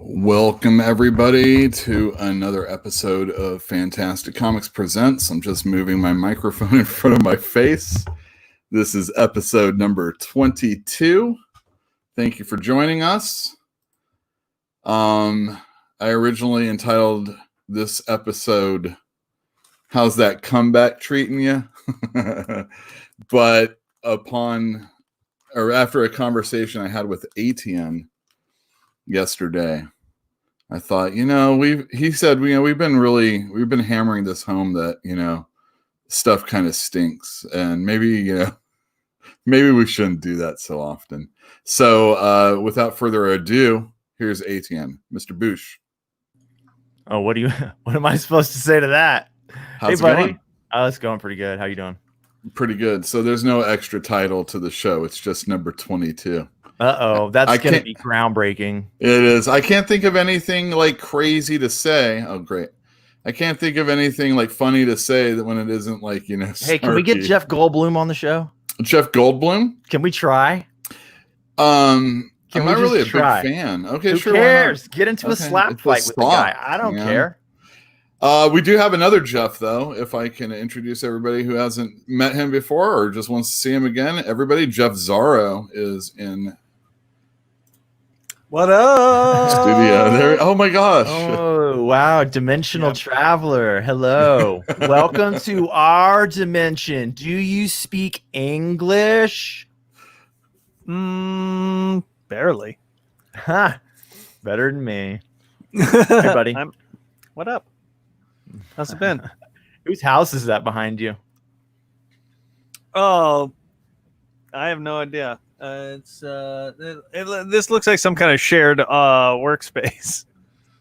Welcome, everybody, to another episode of Fantastic Comics Presents. I'm just moving my microphone in front of my face. This is episode number 22. Thank you for joining us. I originally entitled this episode, "How's That Comeback Treating You?" But after a conversation I had with ATN yesterday, I thought, he said, we've been hammering this home that, stuff kind of stinks, and maybe we shouldn't do that so often. So without further ado, here's ATN, Mr. Boosh. Oh, what am I supposed to say to that? How's hey, buddy. It going? Oh, it's going pretty good. How you doing? Pretty good. So there's no extra title to the show. It's just number 22. Uh-oh, that's going to be groundbreaking. It is. I can't think of anything like crazy to say. Oh, great. I can't think of anything like funny to say that when it isn't like, Hey, can we get Jeff Goldblum on the show? Jeff Goldblum? Can we try? I'm not really a big fan. Okay, Who sure. cares? Get into a slap fight with the guy. I don't care. We do have another Jeff, though, if I can introduce everybody who hasn't met him before or just wants to see him again. Everybody, Jeff Zaro is in what up? Studio there. Oh my gosh. Oh wow, Dimensional Traveler. Hello. Welcome to our dimension. Do you speak English? Barely. Ha. Better than me. Hey buddy. What up? How's it been? Whose house is that behind you? Oh, I have no idea. This looks like some kind of shared workspace.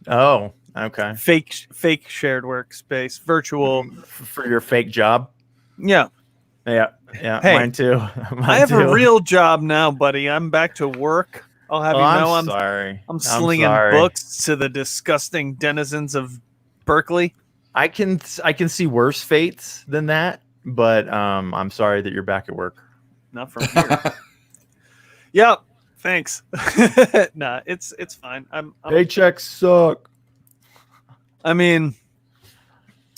Oh, okay. Fake shared workspace, virtual for your fake job. Yeah. Hey, mine too. I have a real job now, buddy. I'm back to work. I'll have I'm sorry. I'm slinging books to the disgusting denizens of Berkeley. I can see worse fates than that, but I'm sorry that you're back at work. Not from here. Yeah, thanks. Nah, it's fine. Paychecks suck. I mean,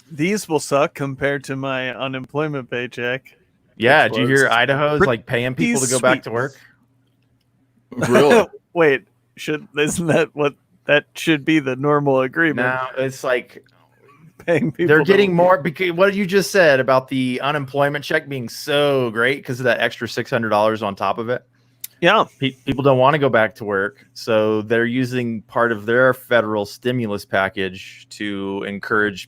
these will suck compared to my unemployment paycheck. Yeah, did you hear Idaho's like paying people to go back to work? Really? Wait, isn't that what that should be the normal agreement? No, it's like paying people. They're getting more because what you just said about the unemployment check being so great because of that extra $600 on top of it. Yeah, people don't want to go back to work, so they're using part of their federal stimulus package to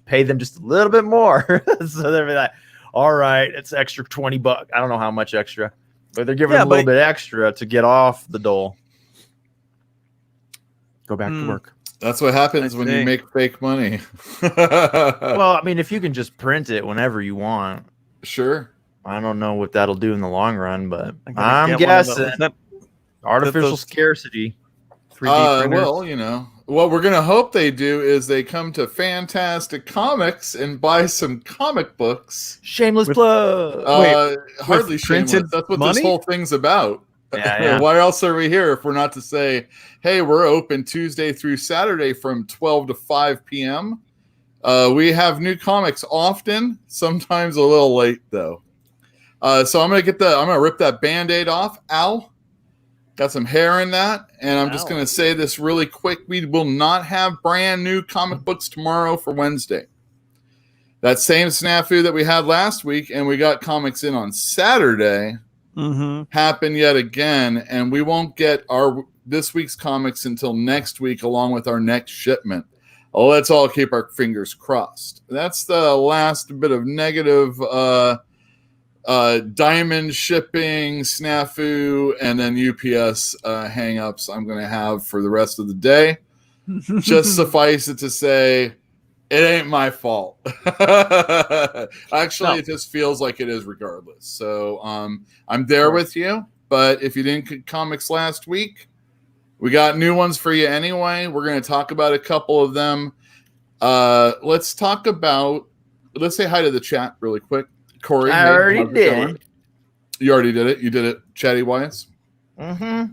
pay them just a little bit more. So they're like, all right, it's extra $20. I don't know how much extra, but they're giving them a little bit extra to get off the dole. Go back to work. That's what happens when you make fake money. Well, I mean, if you can just print it whenever you want. Sure. I don't know what that'll do in the long run, but I'm guessing artificial scarcity. 3D printers. Well, what we're going to hope they do is they come to Fantastic Comics and buy some comic books. Shameless plug. Hardly shameless. That's what this whole thing's about. Yeah. Why else are we here if we're not to say, hey, we're open Tuesday through Saturday from 12 to 5 p.m. We have new comics often, sometimes a little late though. So I'm gonna rip that Band-Aid off. Ow. Got some hair in that. And I'm just gonna say this really quick. We will not have brand new comic books tomorrow for Wednesday. That same snafu that we had last week, and we got comics in on Saturday. happen yet again, and we won't get this week's comics until next week, along with our next shipment. Let's all keep our fingers crossed. That's the last bit of negative diamond shipping snafu and then UPS hang-ups I'm going to have for the rest of the day. Just suffice it to say, it ain't my fault. Actually, It just feels like it is regardless. So I'm there with you. But if you didn't get comics last week, we got new ones for you anyway. We're going to talk about a couple of them. Let's say hi to the chat really quick. Corey, I already did it. You already did it. You did it chatty wise. Jill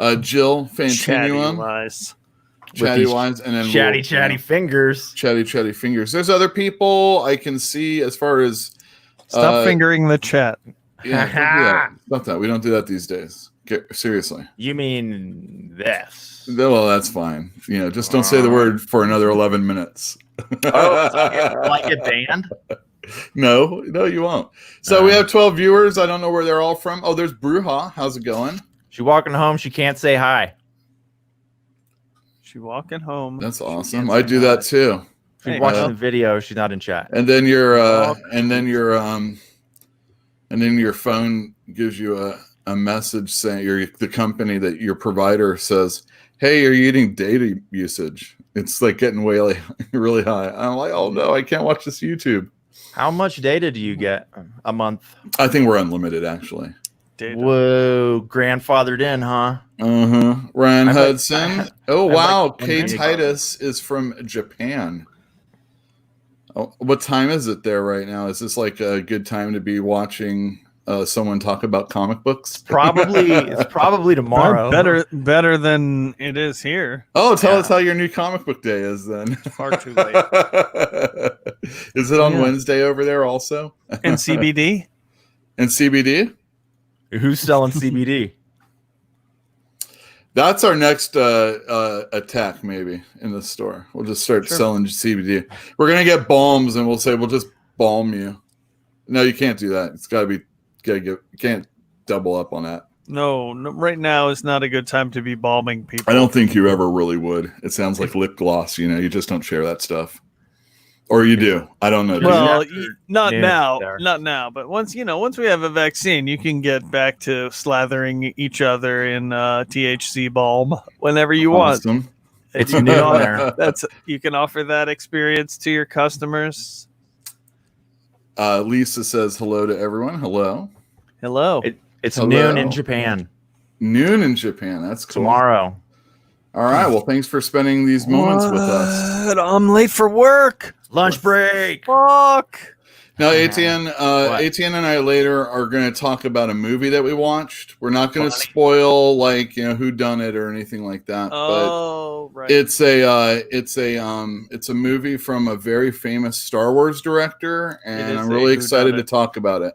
Fantinuum. Chatty wise, and then chatty fingers. Chatty fingers. There's other people I can see as far as stop fingering the chat. Yeah, stop that. We don't do that these days. Seriously. You mean this? Well, that's fine. Just don't say the word for another 11 minutes. Like a band? No, you won't. So we have 12 viewers. I don't know where they're all from. Oh, there's Bruja. How's it going? She walking home. She can't say hi. She walking home. That's awesome. I do that too. She's watching the video. She's not in chat. And then your phone gives you a message saying the company that your provider says, "Hey, you're eating data usage. It's like getting really high." I'm like, "Oh no, I can't watch this YouTube." How much data do you get a month? I think we're unlimited, actually. Data. Whoa, grandfathered in, huh? Ryan Hudson. Wow. Kate Titus is from Japan. Oh, what time is it there right now? Is this like a good time to be watching someone talk about comic books? It's probably tomorrow. Better than it is here. Oh, tell us how your new comic book day is then. Far too late. Is it on Wednesday over there also? And CBD? And CBD? Who's selling CBD? That's our next attack, maybe, in the store. We'll just start selling CBD. We're gonna get balms, and we'll say we'll just balm you. No, you can't do that. It's you can't double up on that. No, right now is not a good time to be balming people. I don't think you ever really would. It sounds like lip gloss. You just don't share that stuff. Or you do. I don't know. Well, not now. But once we have a vaccine, you can get back to slathering each other in THC balm whenever you want. It's new on there. You can offer that experience to your customers. Lisa says hello to everyone. Hello. It's hello. Noon in Japan. Noon in Japan. That's cool. Tomorrow. All right. Well, thanks for spending these moments with us. I'm late for work. Lunch break. Fuck. Now, Etienne and I later are going to talk about a movie that we watched. We're not going to spoil who done it or anything like that. Oh, but right. It's a movie from a very famous Star Wars director, and I'm really excited to talk about it.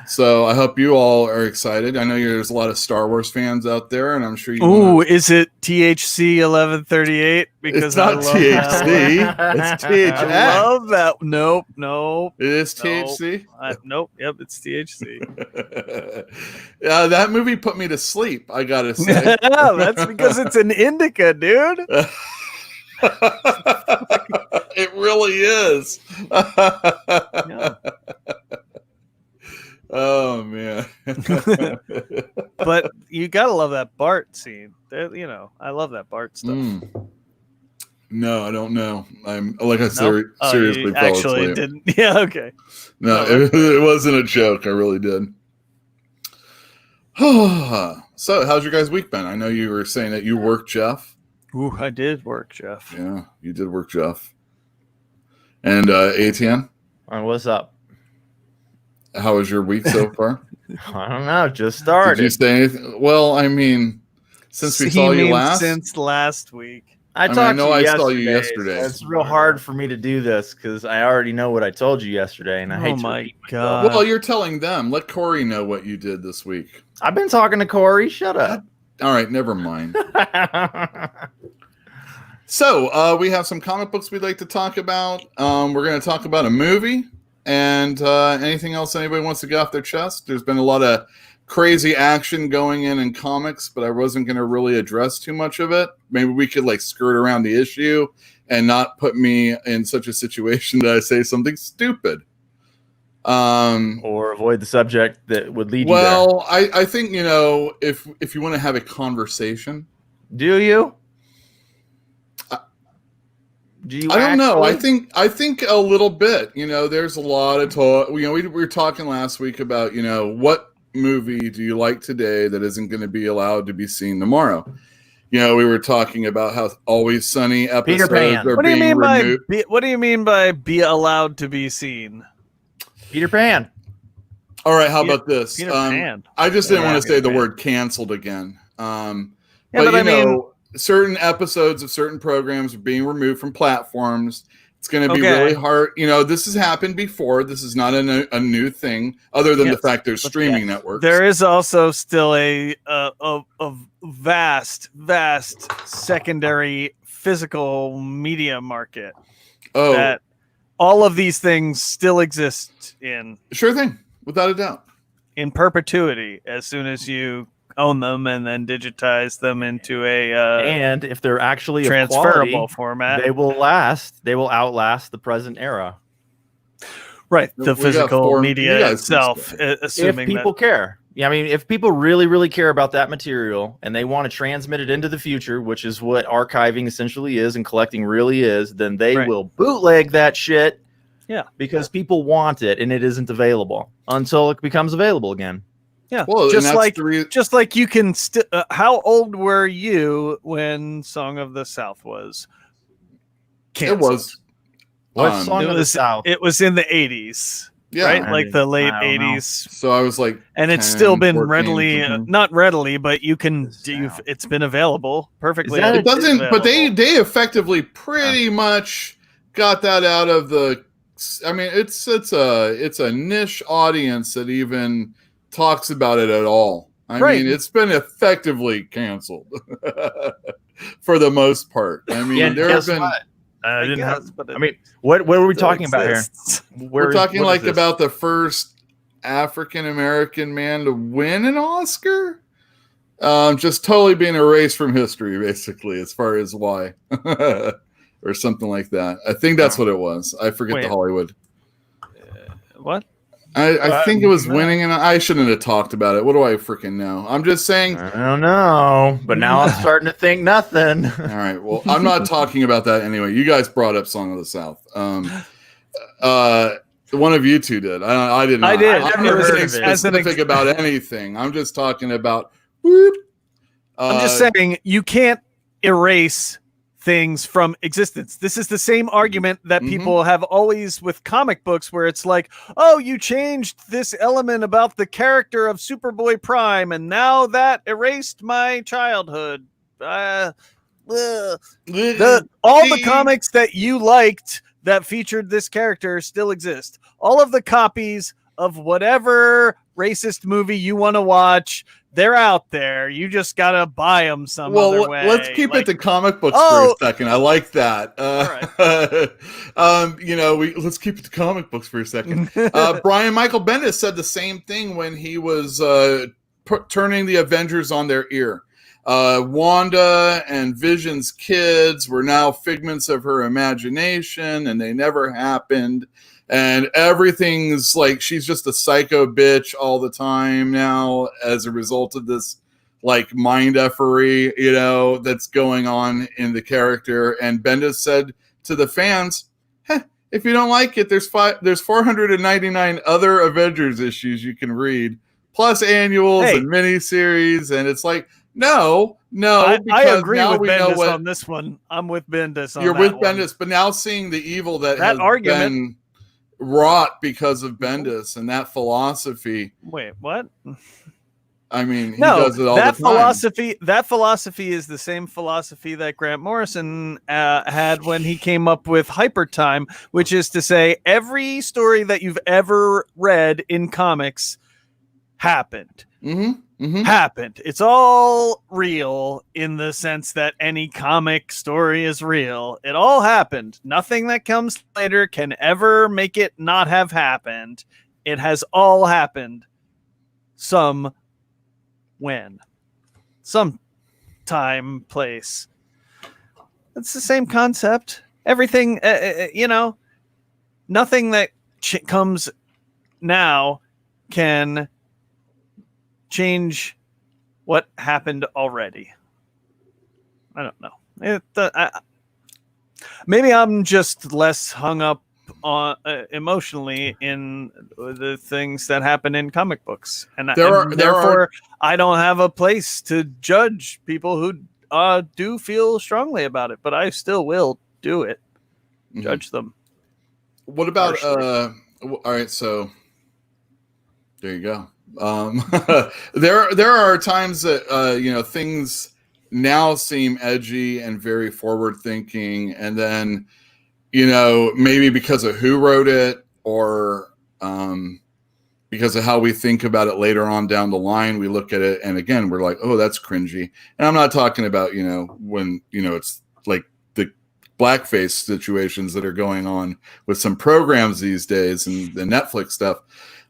So I hope you all are excited. I know there's a lot of Star Wars fans out there, and I'm sure you. Ooh, is it THC 1138? Because it's not THC. It's THC. I love that. Nope. It is THC. Nope. Yep, it's THC. That movie put me to sleep. I gotta say. That's because it's an indica, dude. It really is. Yeah. Oh man. But you gotta love that Bart scene. I love that Bart stuff. No, I don't know. I'm like I seriously fell actually asleep. Didn't. Yeah, okay. No, it wasn't a joke. I really did. So, how's your guys' week been? I know you were saying that you worked, Jeff. Ooh, I did work, Jeff. Yeah, you did work, Jeff. And ATN? What's up? How was your week so far? I don't know. Just started. Did you say anything? Well, I mean, since we saw you last. Since last week. I saw you yesterday. So it's real hard for me to do this because I already know what I told you yesterday, and I hate to repeat myself. Well, you're telling them. Let Corey know what you did this week. I've been talking to Corey. Shut up. All right, never mind. So we have some comic books we'd like to talk about. We're going to talk about a movie, And anything else anybody wants to get off their chest? There's been a lot of crazy action going in comics, but I wasn't going to really address too much of it. Maybe we could like skirt around the issue and not put me in such a situation that I say something stupid. Or avoid the subject that would lead you there. Well, I think, you know, if you want to have a conversation. Do you? Do you? I don't know. I think a little bit. You know, there's a lot of talk. You know, we were talking last week about, you know, what movie do you like today that isn't going to be allowed to be seen tomorrow? You know, we were talking about how Always Sunny episodes are being removed. What do you mean by be allowed to be seen? Peter Pan. All right, how about this? Peter Pan. I just didn't want to say the word canceled again. But I mean, certain episodes of certain programs are being removed from platforms. It's going to be really hard. You know, this has happened before. This is not a new thing, other than the fact there's streaming networks. There is also still a vast secondary physical media market. Oh, that all of these things still exist in. Sure thing, without a doubt. In perpetuity, as soon as you own them and then digitize them into a and if they're actually transferable quality, format, they will last. They will outlast the present era. Right, the physical media itself. Assuming if people care, I mean, if people really care about that material and they want to transmit it into the future, which is what archiving essentially is and collecting really is, then they will bootleg that shit. Yeah, because people want it and it isn't available until it becomes available again. Yeah, well, just like you can. How old were you when Song of the South was canceled? It was. What Song of the South? It was in the 80s. Yeah, right, like the late 80s. So I was like, and it's still been 14, readily, not readily, but you can. It's been available perfectly. It doesn't, but they effectively pretty much got that out of the. I mean, it's a niche audience that even talks about it at all. I mean, it's been effectively canceled for the most part. I mean, there have been. What were we talking about here? We're talking like about the first African American man to win an Oscar. Just totally being erased from history, basically, as far as why, or something like that. I think that's what it was. I forget the Hollywood. What? I think it was winning, and I shouldn't have talked about it. What do I freaking know? I'm just saying. I don't know, but now I'm starting to think nothing. All right. Well, I'm not talking about that anyway. You guys brought up Song of the South. One of you two did. I didn't. I did. I'm never saying specific about anything. I'm just talking about. Whoop. I'm just saying you can't erase things from existence. This is the same argument that people have always with comic books, where it's like, oh, you changed this element about the character of Superboy Prime, and now that erased my childhood. All the comics that you liked that featured this character still exist. All of the copies of whatever racist movie you want to watch, they're out there. You just gotta buy them some other way. Let's keep it to comic books for a second. I like that. All right. You know, let's keep it to comic books for a second. Brian Michael Bendis said the same thing when he was turning the Avengers on their ear. Wanda and Vision's kids were now figments of her imagination, and they never happened. And everything's like she's just a psycho bitch all the time now as a result of this like mind effery, you know, that's going on in the character. And Bendis said to the fans, if you don't like it, there's 499 other Avengers issues you can read, plus annuals and miniseries. And it's like, no. I agree with Bendis on this one. I'm with Bendis on that. You're with Bendis, but now seeing the evil that has been wrought because of Bendis and that philosophy. Wait, what? I mean, he does it all the time. That philosophy is the same philosophy that Grant Morrison had when he came up with Hyper Time, which is to say every story that you've ever read in comics happened. Mm-hmm. Happened. It's all real in the sense that any comic story is real. It all happened. Nothing that comes later can ever make it not have happened. It has all happened. Some time, place. It's the same concept. Everything, nothing that comes now can change what happened already. I don't know. Maybe I'm just less hung up on emotionally in the things that happen in comic books, and therefore I don't have a place to judge people who do feel strongly about it, but I still will do it. Judge them. What about all right, so there you go. There are times that things now seem edgy and very forward thinking, and then maybe because of who wrote it or because of how we think about it later on down the line, we look at it and again we're like, oh, that's cringy. And I'm not talking about when it's like the blackface situations that are going on with some programs these days and the Netflix stuff.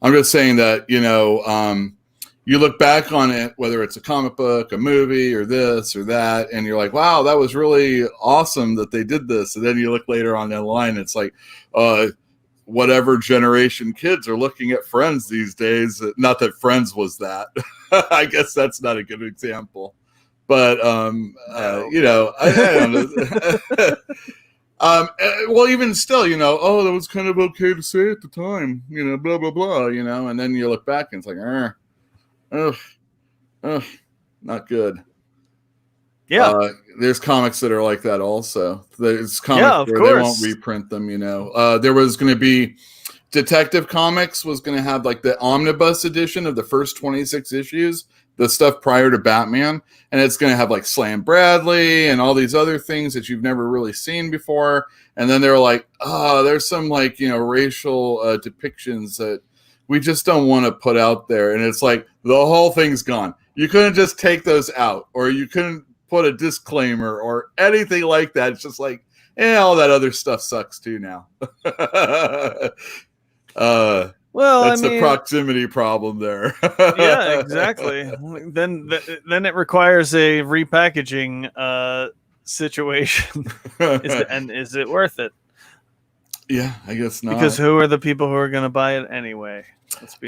I'm just saying that you look back on it, whether it's a comic book, a movie, or this or that, and you're like, wow, that was really awesome that they did this. And then you look later on the line, it's like, whatever generation kids are looking at Friends these days. Not that Friends was that. I guess that's not a good example. But, I don't know. Well, even still, oh, that was kind of okay to say at the time, blah, blah, blah, and then you look back and it's like, not good. Yeah. There's comics that are like that also. There's comics where they won't reprint them, There was going to be Detective Comics was going to have like the omnibus edition of the first 26 issues, the stuff prior to Batman, and it's going to have like Slam Bradley and all these other things that you've never really seen before. And then they were like, oh, there's some like, racial depictions that we just don't want to put out there. And it's like the whole thing's gone. You couldn't just take those out, or you couldn't put a disclaimer or anything like that. It's just like, all that other stuff sucks too now. Well, that's the proximity problem there. Yeah, exactly. Then it requires a repackaging situation. Is it worth it? Yeah, I guess not. Because who are the people who are going to buy it anyway?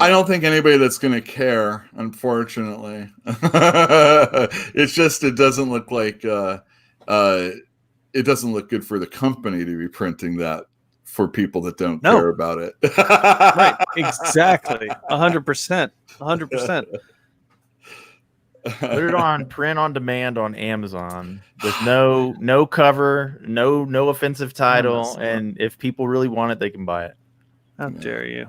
I don't think anybody that's going to care, unfortunately. It's just it doesn't look like it doesn't look good for the company to be printing that for people that don't care about it. Right, exactly. 100%. 100%. Put it on print on demand on Amazon with no cover, no offensive title, and if people really want it, they can buy it. How dare you?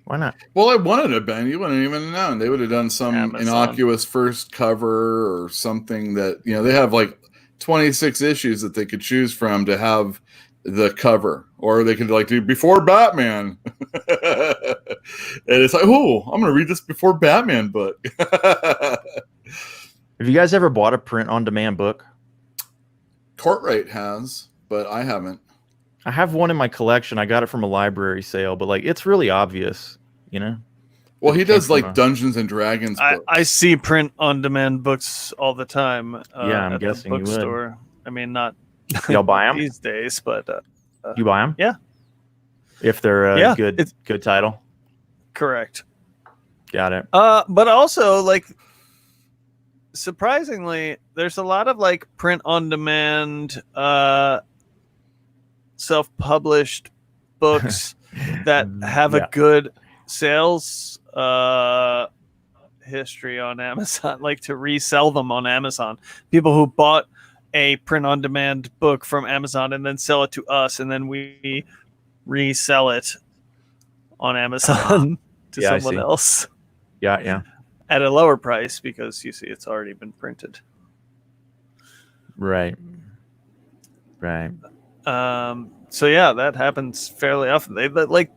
Why not? Well, it wouldn't have been. You wouldn't even known. They would have done some Amazon. Innocuous first cover or something that they have like 26 issues that they could choose from to have the cover, or they could like do before Batman. And it's like, oh, I'm gonna read this before Batman book. Have you guys ever bought a print on demand book? Courtright has, but I haven't. I have one in my collection. I got it from a library sale, but like it's really obvious, Well, he does like Dungeons and Dragons books. I see print on demand books all the time. Yeah, I'm guessing you would. Bookstore. I mean, not y'all buy them these days, but you buy them? Yeah, if they're a good title. Correct. Got it. But also like surprisingly, there's a lot of like print on demand, self-published books that have a good sales history on Amazon, like to resell them on Amazon. People who bought a print on demand book from Amazon and then sell it to us, and then we resell it on Amazon to someone else. Yeah. At a lower price because you see it's already been printed. Right. So yeah, that happens fairly often. They like,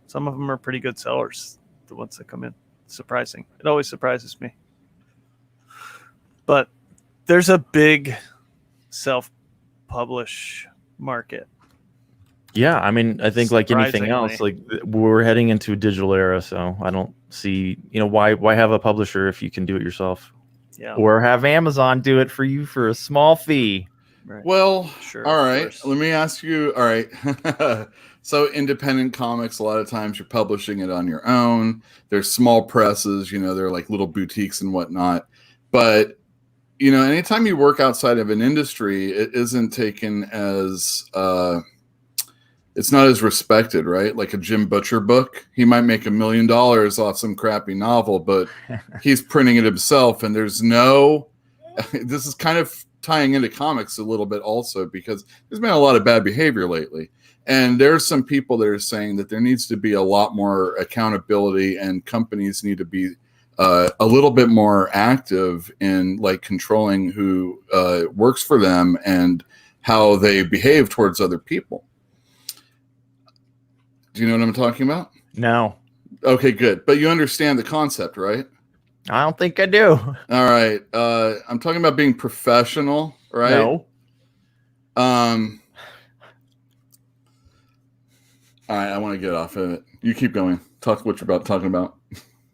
some of them are pretty good sellers, the ones that come in. surprising. It always surprises me. But there's a big self-publish market. Yeah, I mean, I think like anything else, Surprisingly. like we're heading into a digital era, so I don't see, why have a publisher if you can do it yourself, Yeah. or have Amazon do it for you for a small fee. Right. Well, Sure, all of right. course. Let me ask you. All right. So independent comics, a lot of times you're publishing it on your own. There's small presses, they're like little boutiques and whatnot. But, anytime you work outside of an industry, it isn't taken as, it's not as respected, right? Like a Jim Butcher book, he might make $1 million off some crappy novel, but he's printing it himself. And there's this is kind of tying into comics a little bit also, because there's been a lot of bad behavior lately. And there's some people that are saying that there needs to be a lot more accountability, and companies need to be a little bit more active in like controlling who works for them and how they behave towards other people. Do you know what I'm talking about? No, Okay, good. But you understand the concept, right? I don't think I do. All right. I'm talking about being professional, right? No. All right, I want to get off of it. You keep going. Talk what you're talking about.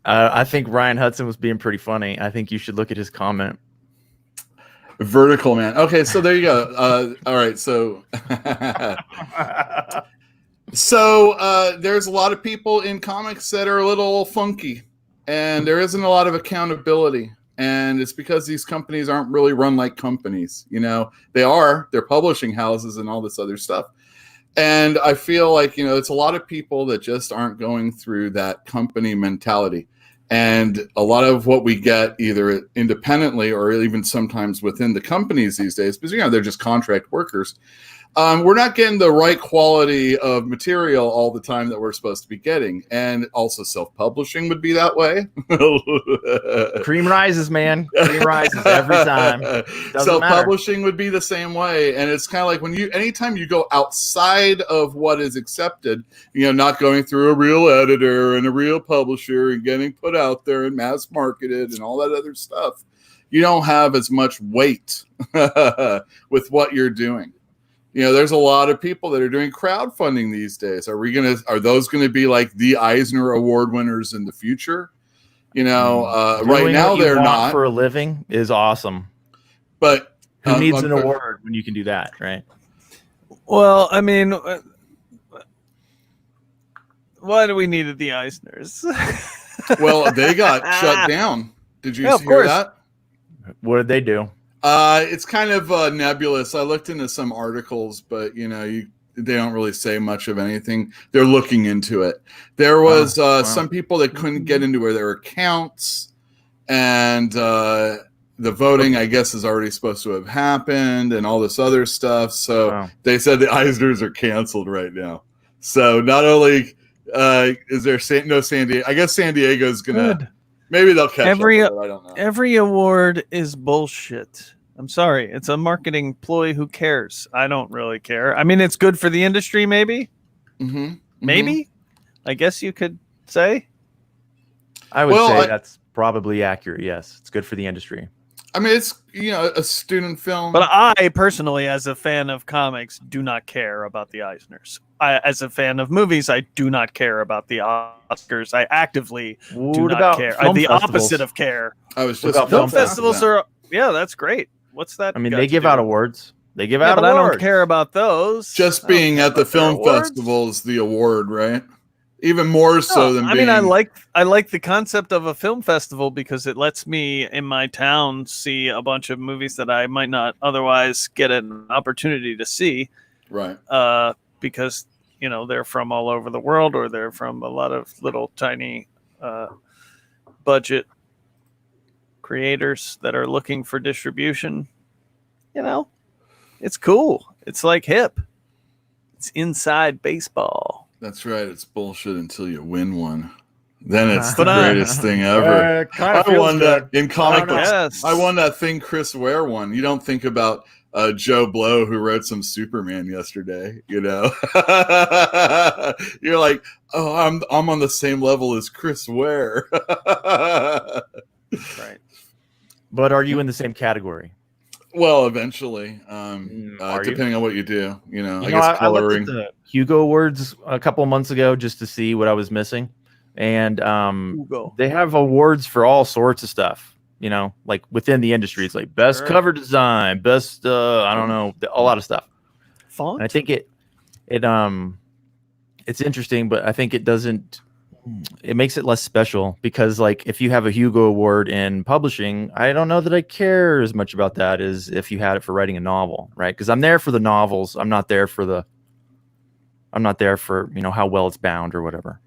I think Ryan Hudson was being pretty funny. I think you should look at his comment. Vertical man. Okay, so there you go. All right, so there's a lot of people in comics that are a little funky, and there isn't a lot of accountability. And it's because these companies aren't really run like companies. They're publishing houses and all this other stuff. And I feel like, it's a lot of people that just aren't going through that company mentality. And a lot of what we get either independently or even sometimes within the companies these days, because, they're just contract workers. We're not getting the right quality of material all the time that we're supposed to be getting. And also self-publishing would be that way. Cream rises, man. Cream rises every time. Self-publishing would be the same way. And it's kind of like anytime you go outside of what is accepted, not going through a real editor and a real publisher and getting put out there and mass marketed and all that other stuff, you don't have as much weight with what you're doing. There's a lot of people that are doing crowdfunding these days. Are those going to be like the Eisner Award winners in the future? Right now they're not. For a living is awesome. But who needs an award when you can do that, right? Well, I mean, why do we need the Eisners? Well, they got shut down. Did you hear course. that? What did they do? It's kind of nebulous. I looked into some articles, but they don't really say much of anything. They're looking into it. There was some people that couldn't get into their accounts, and the voting, I guess, is already supposed to have happened, and all this other stuff. So they said the Eisners are canceled right now. So not only is there no San Diego, I guess San Diego's gonna. Maybe they'll catch up with it, I don't know. Every award is bullshit. I'm sorry. It's a marketing ploy. Who cares? I don't really care. I mean, it's good for the industry, maybe. Mm-hmm. Maybe. I guess you could say. I would say that's probably accurate. Yes, it's good for the industry. I mean, it's a student film. But I personally, as a fan of comics, do not care about the Eisners. As a fan of movies, I do not care about the Oscars. I actively do not care. The opposite of care. I was just film festivals are. Yeah, that's great. What's that? I mean, they give out awards. They give out but awards. I don't care about those. Just being at the film festival is the award, right? Even more so than. I mean, I like the concept of a film festival because it lets me in my town see a bunch of movies that I might not otherwise get an opportunity to see. Right. Because they're from all over the world, or they're from a lot of little tiny budget creators that are looking for distribution. It's cool. It's like hip. It's inside baseball. That's right. It's bullshit until you win one. Then it's the greatest thing ever. I won that in comic books. Yes. I won that thing Chris Ware won. You don't think about Joe Blow who wrote some Superman yesterday. You know, you're like, oh, I'm on the same level as Chris Ware. Right. But are you in the same category? Well, eventually, Are you? depending on what you do, you know, I You know, guess I looked coloring. at the Hugo Awards a couple of months ago just to see what I was missing, and Hugo. they have awards for all sorts of stuff. You know, like within the industry, it's like best Sure. cover design, best I don't know, a lot of stuff. Font. And I think it's interesting, but I think it doesn't. It makes it less special because, like, if you have a Hugo Award in publishing, I don't know that I care as much about that as if you had it for writing a novel, right? Because I'm there for the novels. I'm not there for you know, how well it's bound or whatever,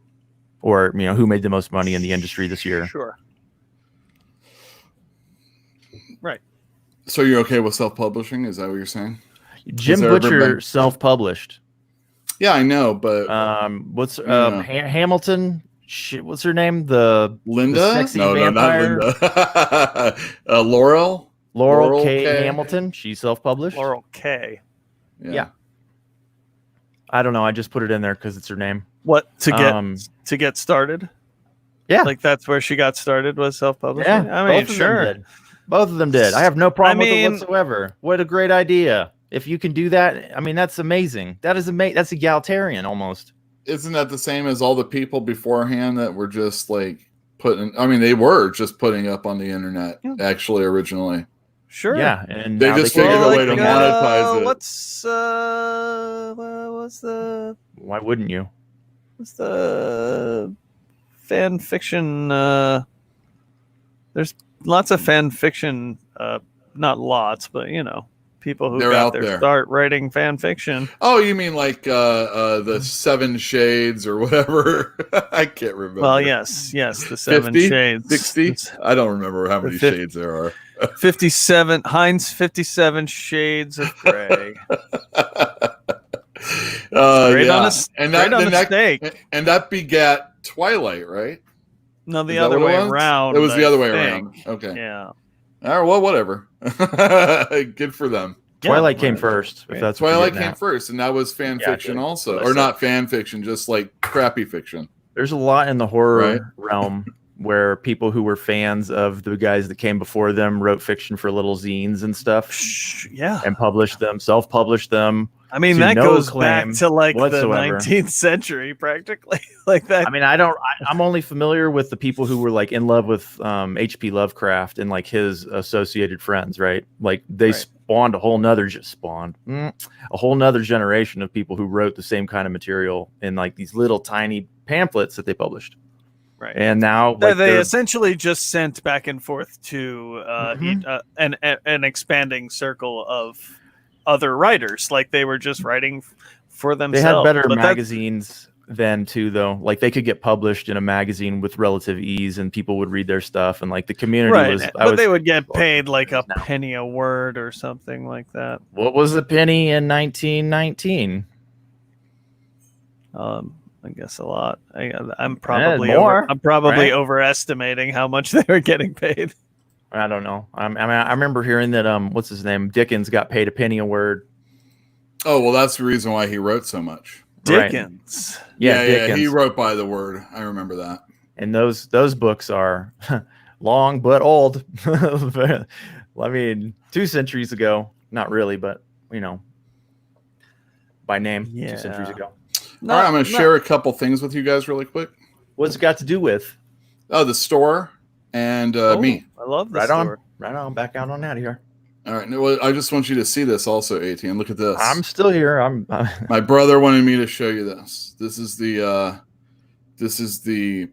or you know, who made the most money in the industry this year. Sure. Right. So you're okay with self-publishing? Is that what you're saying? Jim there ever Butcher been- self-published. Yeah, I know, but What's Yeah. Hamilton? Shit, what's her name? The Linda? sexy No, vampire? not Linda. Laurel K. Hamilton. She self-published. Laurel K. Yeah. I don't know. I just put it in there because it's her name. What to get started? Yeah. Like that's where she got started, was self-publishing. Yeah. I mean, both of sure. them did. Both of them did. I have no problem with mean- it whatsoever. What a great idea! If you can do that, I mean, that's amazing. That is amazing. That's egalitarian almost. Isn't that the same as all the people beforehand that were just like putting? I mean, they were just putting up on the internet actually originally. Sure. Yeah, and They now just can figured do a it way to again. monetize it. What's Why wouldn't you? the fan fiction? There's lots of fan fiction. Not lots, but you know, people who They're got out their there. start writing fan fiction. Oh, you mean like the 7 Shades or whatever? I can't remember. Well, yes, the 7 50? Shades. 60? It's I don't remember how many fif- shades there are. 57 Heinz 57 Shades of Grey. Straight on a mistake. And that begat Twilight, right? No, the Is that other what way it was? around. It was the I other way think. around. Okay. Yeah. All right, well, whatever. Good for them. Twilight came first. If that's what you're Twilight getting came at. first, and that was fan Yeah, I fiction did. also, That's what I or said. not fan fiction, just like crappy fiction. There's a lot in the horror Right. realm where people who were fans of the guys that came before them wrote fiction for little zines and stuff Yeah. and published them, self-published them. I mean, to that no goes claim back to like whatsoever. the 19th century, practically. Like that. I mean, I'm only familiar with the people who were like in love with H.P. Lovecraft and like his associated friends, right? Like they Right. spawned a whole nother generation of people who wrote the same kind of material in like these little tiny pamphlets that they published. Right. And now they like, they're- essentially just sent back and forth to an expanding circle of other writers. Like they were just writing for they themselves. had better But that- magazines then too, though. Like they could get published in a magazine with relative ease, and people would read their stuff, and like the community right. was. But they would get paid like a now. penny a word or something like that. What was a penny in 1919? I guess a lot. I'm probably more, I'm probably right? overestimating how much they were getting paid. I don't know. I remember hearing that what's his name, Dickens, got paid a penny a word. Oh, well, that's the reason why he wrote so much. Right. Dickens. Yeah, Dickens. he wrote by the word. I remember that. And those books are long but old. I mean, 2 centuries ago. Not really, but you know, by name, 2 centuries ago. All right, I'm going to share a couple things with you guys really quick. What's it got to do with? Oh, the store and me. I love this. Right on. Back out on out of here. All right. No, well, I just want you to see this also, 18. Look at this. I'm still here. My brother wanted me to show you this. This is the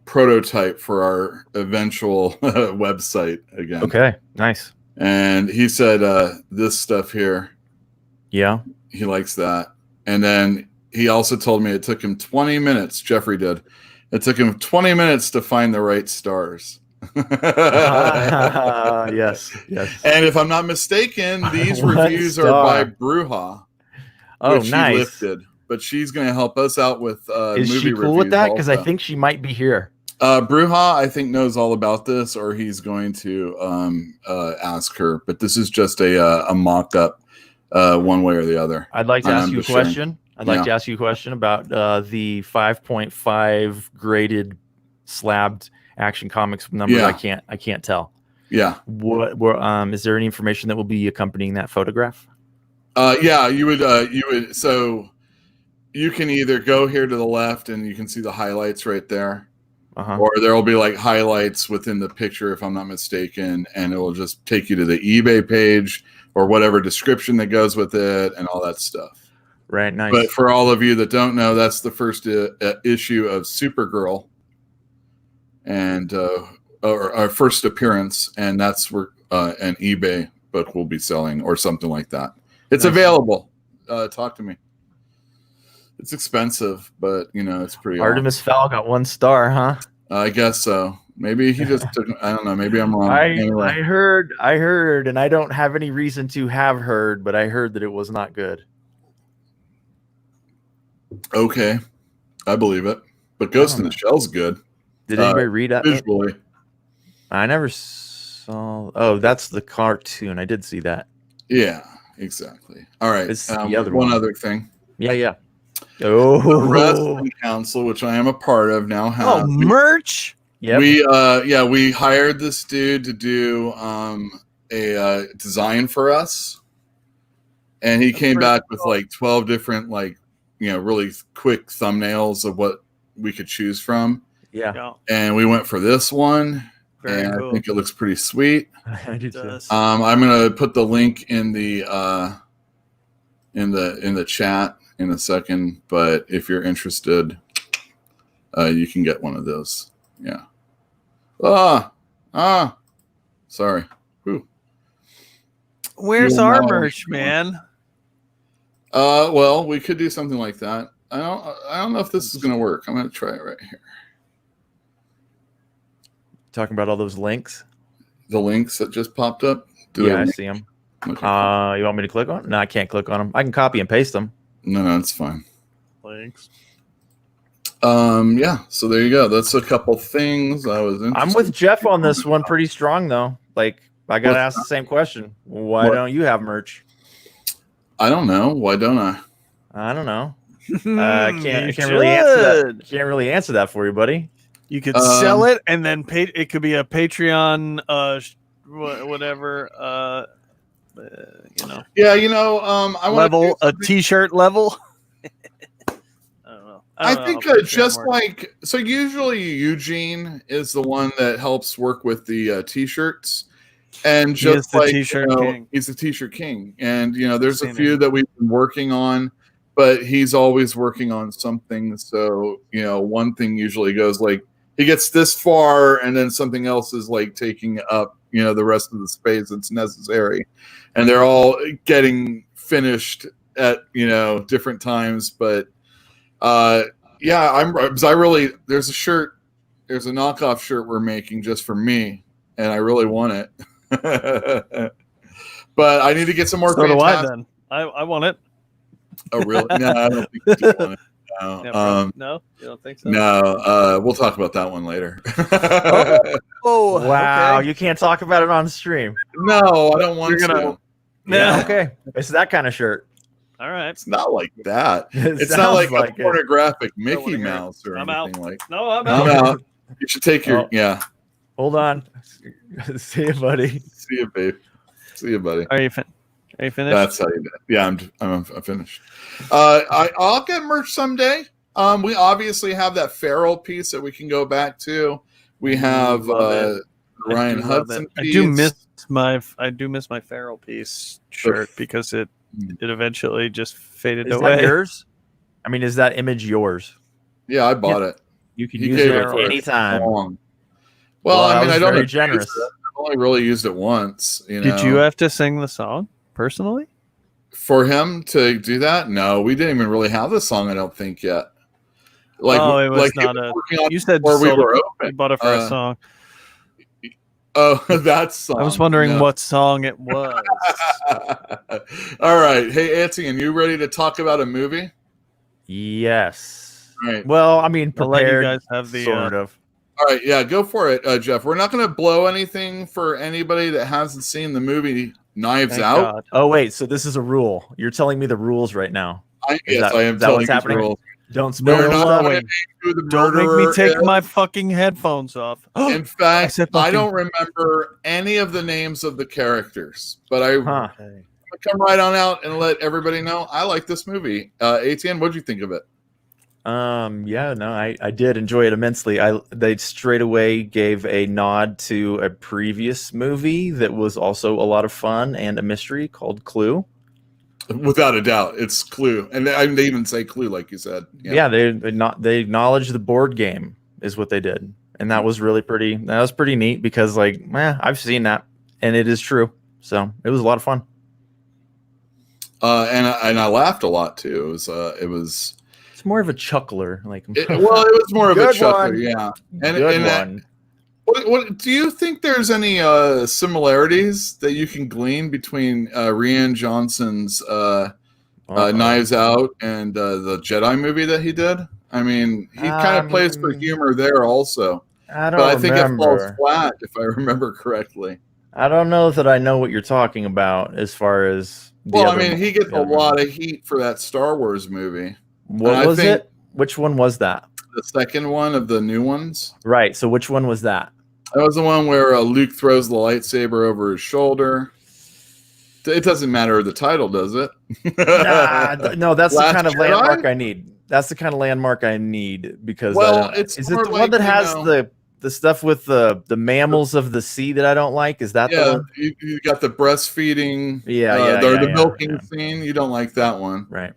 prototype for our eventual website again. Okay. Nice. And he said this stuff here, Yeah. he likes that. And then he also told me it took him 20 minutes. Jeffrey did. It took him 20 minutes to find the right stars. Yes. And if I'm not mistaken, these What reviews are star? by Bruja. Oh, which nice. She lifted, but she's going to help us out with Is movie she cool reviews with that? Because I also. think she might be here. Bruja, I think, knows all about this, or he's going to ask her. But this is just a mock-up one way or the other. I'd like to And ask I'm you a just sharing. question. I'd like to ask you a question about the 5.5 graded slabbed Action Comics numbers. Yeah. I can't tell. Yeah. What is there any information that will be accompanying that photograph? Yeah, you would. So you can either go here to the left and you can see the highlights right there, or there will be like highlights within the picture, if I'm not mistaken, and it will just take you to the eBay page or whatever description that goes with it and all that stuff. Right, nice. But for all of you that don't know, that's the first issue of Supergirl, and or our first appearance, and that's where an eBay book will be selling or something like that. It's available. Talk to me. It's expensive, but it's pretty. Artemis Fowl got 1 star, huh? I guess so. Maybe he just took. I don't know. Maybe I'm wrong. I heard, and I don't have any reason to have heard, but I heard that it was not good. Okay, I believe it. But Ghost in the Shell's good. Did anybody read that? Visually, I never saw. Oh, that's the cartoon. I did see that. Yeah, exactly. All right. It's the other one one. other thing. Yeah. The Oh, Wrestling Council, which I am a part of now, has merch. yeah. we hired this dude to do a design for us, and he came back with like 12 different really quick thumbnails of what we could choose from. Yeah. And we went for this one. Very cool. I think it looks pretty sweet. I do too. I'm gonna put the link in the chat in a second, but if you're interested, you can get one of those. Yeah. Sorry. Whew. Where's our merch, man? Well, we could do something like that. I don't know if this is gonna work. I'm gonna try it right here. Talking about all those links. The links that just popped up. I see them. Okay. You want me to click on? No, I can't click on them. I can copy and paste them. No, it's fine. Thanks. Yeah. So there you go. That's a couple things I was. I'm with Jeff on this one, pretty strong though. Like I gotta ask the same question. Why don't you have merch? I don't know. Why don't I? I don't know. I can't really answer that. Can't really answer that for you, buddy. You could sell it and then pay. It could be a Patreon, whatever. Yeah, I level a T-shirt level. I think just like so. Usually, Eugene is the one that helps work with the T-shirts, and just like king. He's the T-shirt king. And there's a few that we've been working on, but he's always working on something. So one thing usually goes like he gets this far, and then something else is like taking up the rest of the space that's necessary, and they're all getting finished at different times, but. There's a shirt, there's a knockoff shirt we're making just for me, and I really want it. But I need to get some more. So do I then. I want it. Oh really? No, I don't think you do want it. No. No, you don't think so? No, we'll talk about that one later. Oh, wow! Okay. You can't talk about it on stream. No, I don't want to. Yeah, okay. It's that kind of shirt. All right. It's not like that. It's not like a pornographic Mickey Mouse or anything like. No, I'm out. You should take your Hold on. See you, buddy. See you, babe. See you, buddy. Are you finished? That's how you do it. Yeah, I'm finished. I'll get merch someday. We obviously have that Feral piece that we can go back to. We have Ryan Hudson piece. I do miss my Feral piece shirt because it eventually just faded away. Is that yours? I mean, is that image yours? Yeah, I bought it. You can use it anytime. Well, I mean, I don't. Very generous. I've only really used it once. Did you have to sing the song personally? For him to do that? No, we didn't even really have the song. I don't think yet. Like, it was not a. You said we were open. You bought it for a song. Oh, that song. I was wondering what song it was. All right. Hey, Etienne, you ready to talk about a movie? Yes. All right. Well, I mean, prepared. I'll let you guys have the sort of. All right. Yeah, go for it, Jeff. We're not going to blow anything for anybody that hasn't seen the movie Knives Thank Out. God. Oh wait, so this is a rule. You're telling me the rules right now. Yes, I am Is that telling what's you happening? rules. Don't spoil We're the not show. going to who the Don't make me murderer take is. my fucking headphones off. In fact, said I fucking. don't remember any of the names of the characters, but I Huh. come right on out and let everybody know I like this movie. ATN, what'd you think of it? Yeah, no, I did enjoy it immensely. They straight away gave a nod to a previous movie that was also a lot of fun and a mystery called Clue. Without a doubt, it's Clue, and they even say Clue, like you said. Yeah, they acknowledged the board game is what they did, and that was really pretty. That was pretty neat because, like, I've seen that, and it is true. So it was a lot of fun. And I laughed a lot too. It was. It's more of a chuckler, like. It was more of a Good chuckler, one. yeah. And, Good and one. What do you think? There's any similarities that you can glean between Rian Johnson's Knives Out and the Jedi movie that he did? I mean, he kind of plays for humor there also. I don't But I think it falls remember. flat if I remember correctly. I don't know that I know what you're talking about as far as. Well, I mean, he gets a lot of heat for that Star Wars movie. What was it? Which one was that? The second one of the new ones. Right. So which one was that? That was the one where Luke throws the lightsaber over his shoulder. It doesn't matter the title, does it? No, that's Last the kind of Jedi? landmark I need. That's the kind of landmark I need because It's is it more the like, one that has the stuff with the mammals of the sea that I don't like? Is that the one? You got the breastfeeding, the milking scene. You don't like that one, right?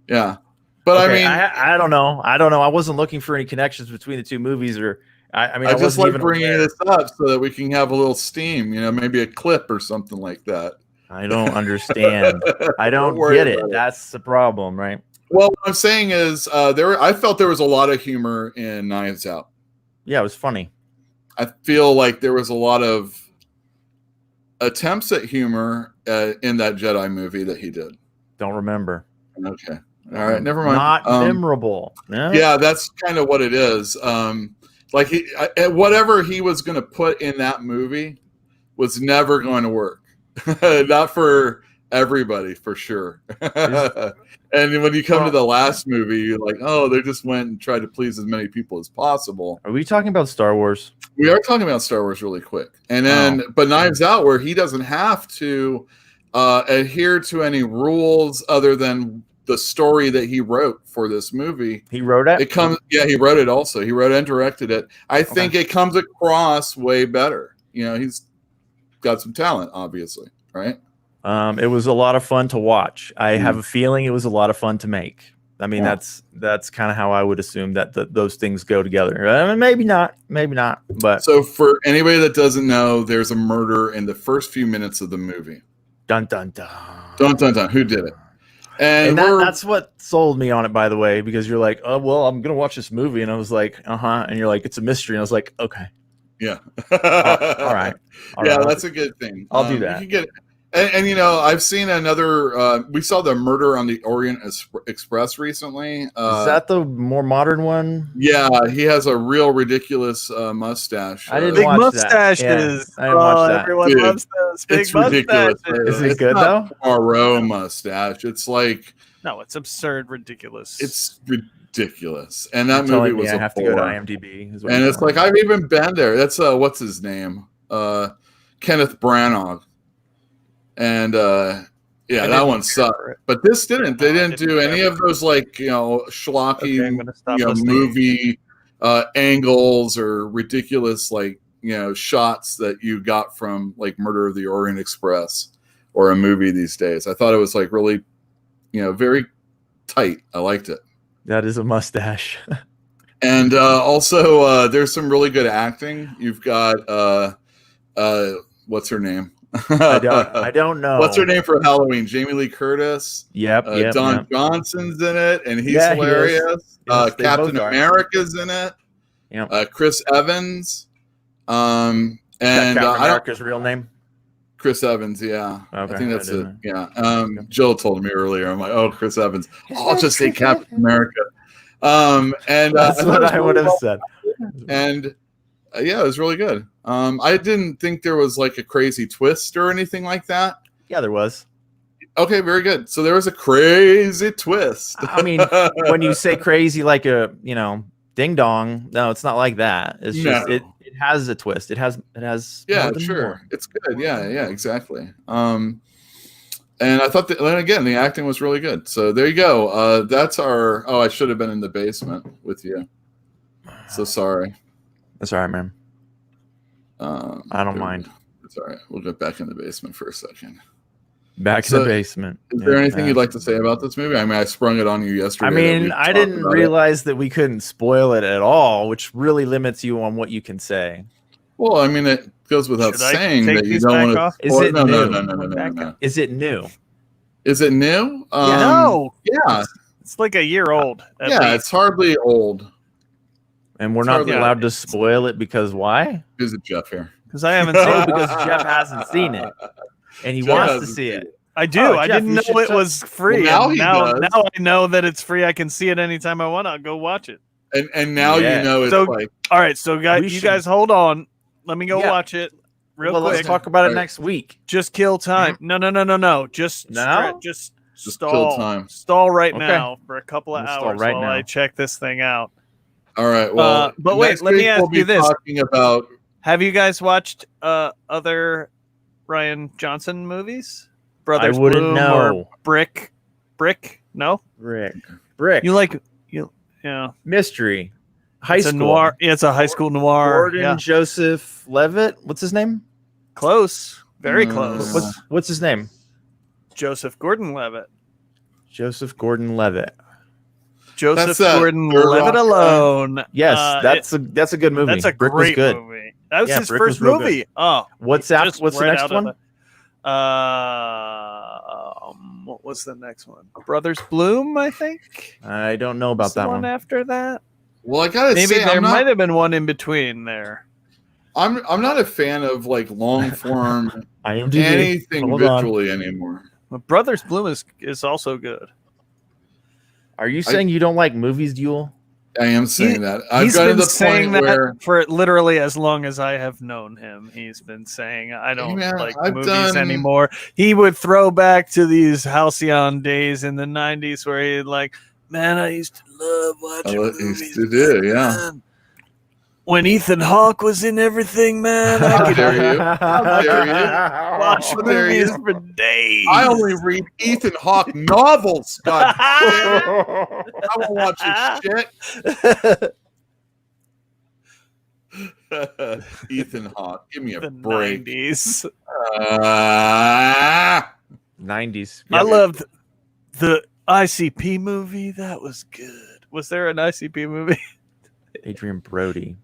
Yeah, but okay, I mean, I don't know. I wasn't looking for any connections between the two movies, or I just like bringing aware. this up so that we can have a little steam. Maybe a clip or something like that. I don't understand. I don't get it. That's the problem, right? Well, what I'm saying is, I felt there was a lot of humor in Knives Out. Yeah, it was funny. I feel like there was a lot of attempts at humor in that Jedi movie that he did. Don't remember. Okay. All right. Never mind. Not memorable. No? Yeah, that's kind of what it is. Like whatever he was going to put in that movie was never going to work. Not for everybody, for sure. And when you come to the last movie, you're like, oh, they just went and tried to please as many people as possible. Are we talking about Star Wars? We are talking about Star Wars really quick. And then, but Knives Out, where he doesn't have to adhere to any rules other than the story that he wrote for this movie. He wrote it? He wrote it also. He wrote and directed it. I think it comes across way better. He's got some talent, obviously, right? It was a lot of fun to watch. I have a feeling it was a lot of fun to make. I mean, that's kind of how I would assume that those things go together. Maybe not. But so for anybody that doesn't know, there's a murder in the first few minutes of the movie. Dun dun dun. Dun dun dun. Who did it? And that's what sold me on it, by the way, because you're like, oh well, I'm gonna watch this movie, and I was like, and you're like, it's a mystery, and I was like, okay, yeah, all right, that's a good thing. I'll do that. You can get it. And I've seen another. We saw the Murder on the Orient Express recently. Is that the more modern one? Yeah, he has a real ridiculous mustache. I didn't big watch mustaches. That. Yeah, I didn't watch that. Everyone Dude, loves those big it's mustaches. ridiculous. Is it good though? Poirot mustache. It's like no, it's absurd, ridiculous. It's ridiculous. And that You're movie was. I have to go to IMDb. And it's like I've even been there. That's what's his name? Kenneth Branagh. And that one sucked. But this didn't. They didn't do any of those schlocky movie angles or ridiculous shots that you got from like Murder of the Orient Express or a movie these days. I thought it was like really, very tight. I liked it. That is a mustache. And also there's some really good acting. You've got what's her name? I don't know. What's her name for Halloween? Jamie Lee Curtis. Yep. Don Johnson's in it, and he's hilarious. Yes, Captain America's in it. Yep. Chris Evans. And Captain America's real name? Chris Evans, yeah. Okay, I think that's it. Yeah. Jill told me earlier. I'm like, oh, Chris Evans. I'll just say Captain America. And that's what I would have said. And it was really good. I didn't think there was like a crazy twist or anything like that. Yeah, there was. Okay, very good. So there was a crazy twist. I mean, when you say crazy like a, ding dong, no, it's not like that. It's just No. it has a twist. It has Yeah, more than sure. one. It's good. Yeah, exactly. And I thought that, and again, the acting was really good. So there you go. That's our. Oh, I should have been in the basement with you. So sorry. That's all right, man. I don't mind. It's all right. We'll get back in the basement for a second. Back in the basement. Is there anything you'd like to say about this movie? I mean, I sprung it on you yesterday. I mean, I didn't realize that we couldn't spoil it at all, which really limits you on what you can say. Well, I mean, it goes without saying that you don't want to. Is it new? No. Is it new? Is it new? No. Yeah. It's like a year old. Yeah, it's hardly old. And we're not allowed to spoil it because why? Visit Jeff here. Because I haven't seen it. Because Jeff hasn't seen it. And he wants to see it. I do. Oh, I Jeff, didn't know it was free. Well, now I know that it's free. I can see it anytime I want. I'll go watch it. And now you know it's like. All right, so guys, you guys hold on. Let me go watch it real quick. Let's talk about it next week. Just kill time. No. Just stall. Kill time. Stall right now for a couple of hours right while now. I check this thing out. All right. Well, but wait, let me ask you this: talking about. Have you guys watched other Ryan Johnson movies? Brothers I wouldn't Bloom know. Or Brick? No. Brick. You like yeah. Mystery. High It's school. a noir. Yeah, it's a high school noir. Gordon Joseph Levitt. What's his name? Close. Very close. What's his name? Joseph Gordon-Levitt. Joseph Gordon-Levitt. Joseph Gordon-Levitt alone. Yes, that's a good movie. That's a Brick great was good. movie. That was his Brick first was real movie. good. Oh, what's the next one? What was the next one? Brothers Bloom, I think. I don't know about that one. After that, well, I gotta maybe say, there might have been one in between there. I'm not a fan of like long form anything visually anymore. But Brothers Bloom is also good. Are you saying you don't like movies, Duel? I am saying that. I've He's got to been the saying point that where for literally as long as I have known him. He's been saying, I don't like movies anymore. He would throw back to these halcyon days in the 90s where he'd like, man, I used to love watching movies. Man. When Ethan Hawke was in everything, man, I could watch movies for days. I only read Ethan Hawke novels. God damn it. I won't watch this shit. Ethan Hawke, give me a break. 90s. 90s. I loved the ICP movie. That was good. Was there an ICP movie? Adrian Brody.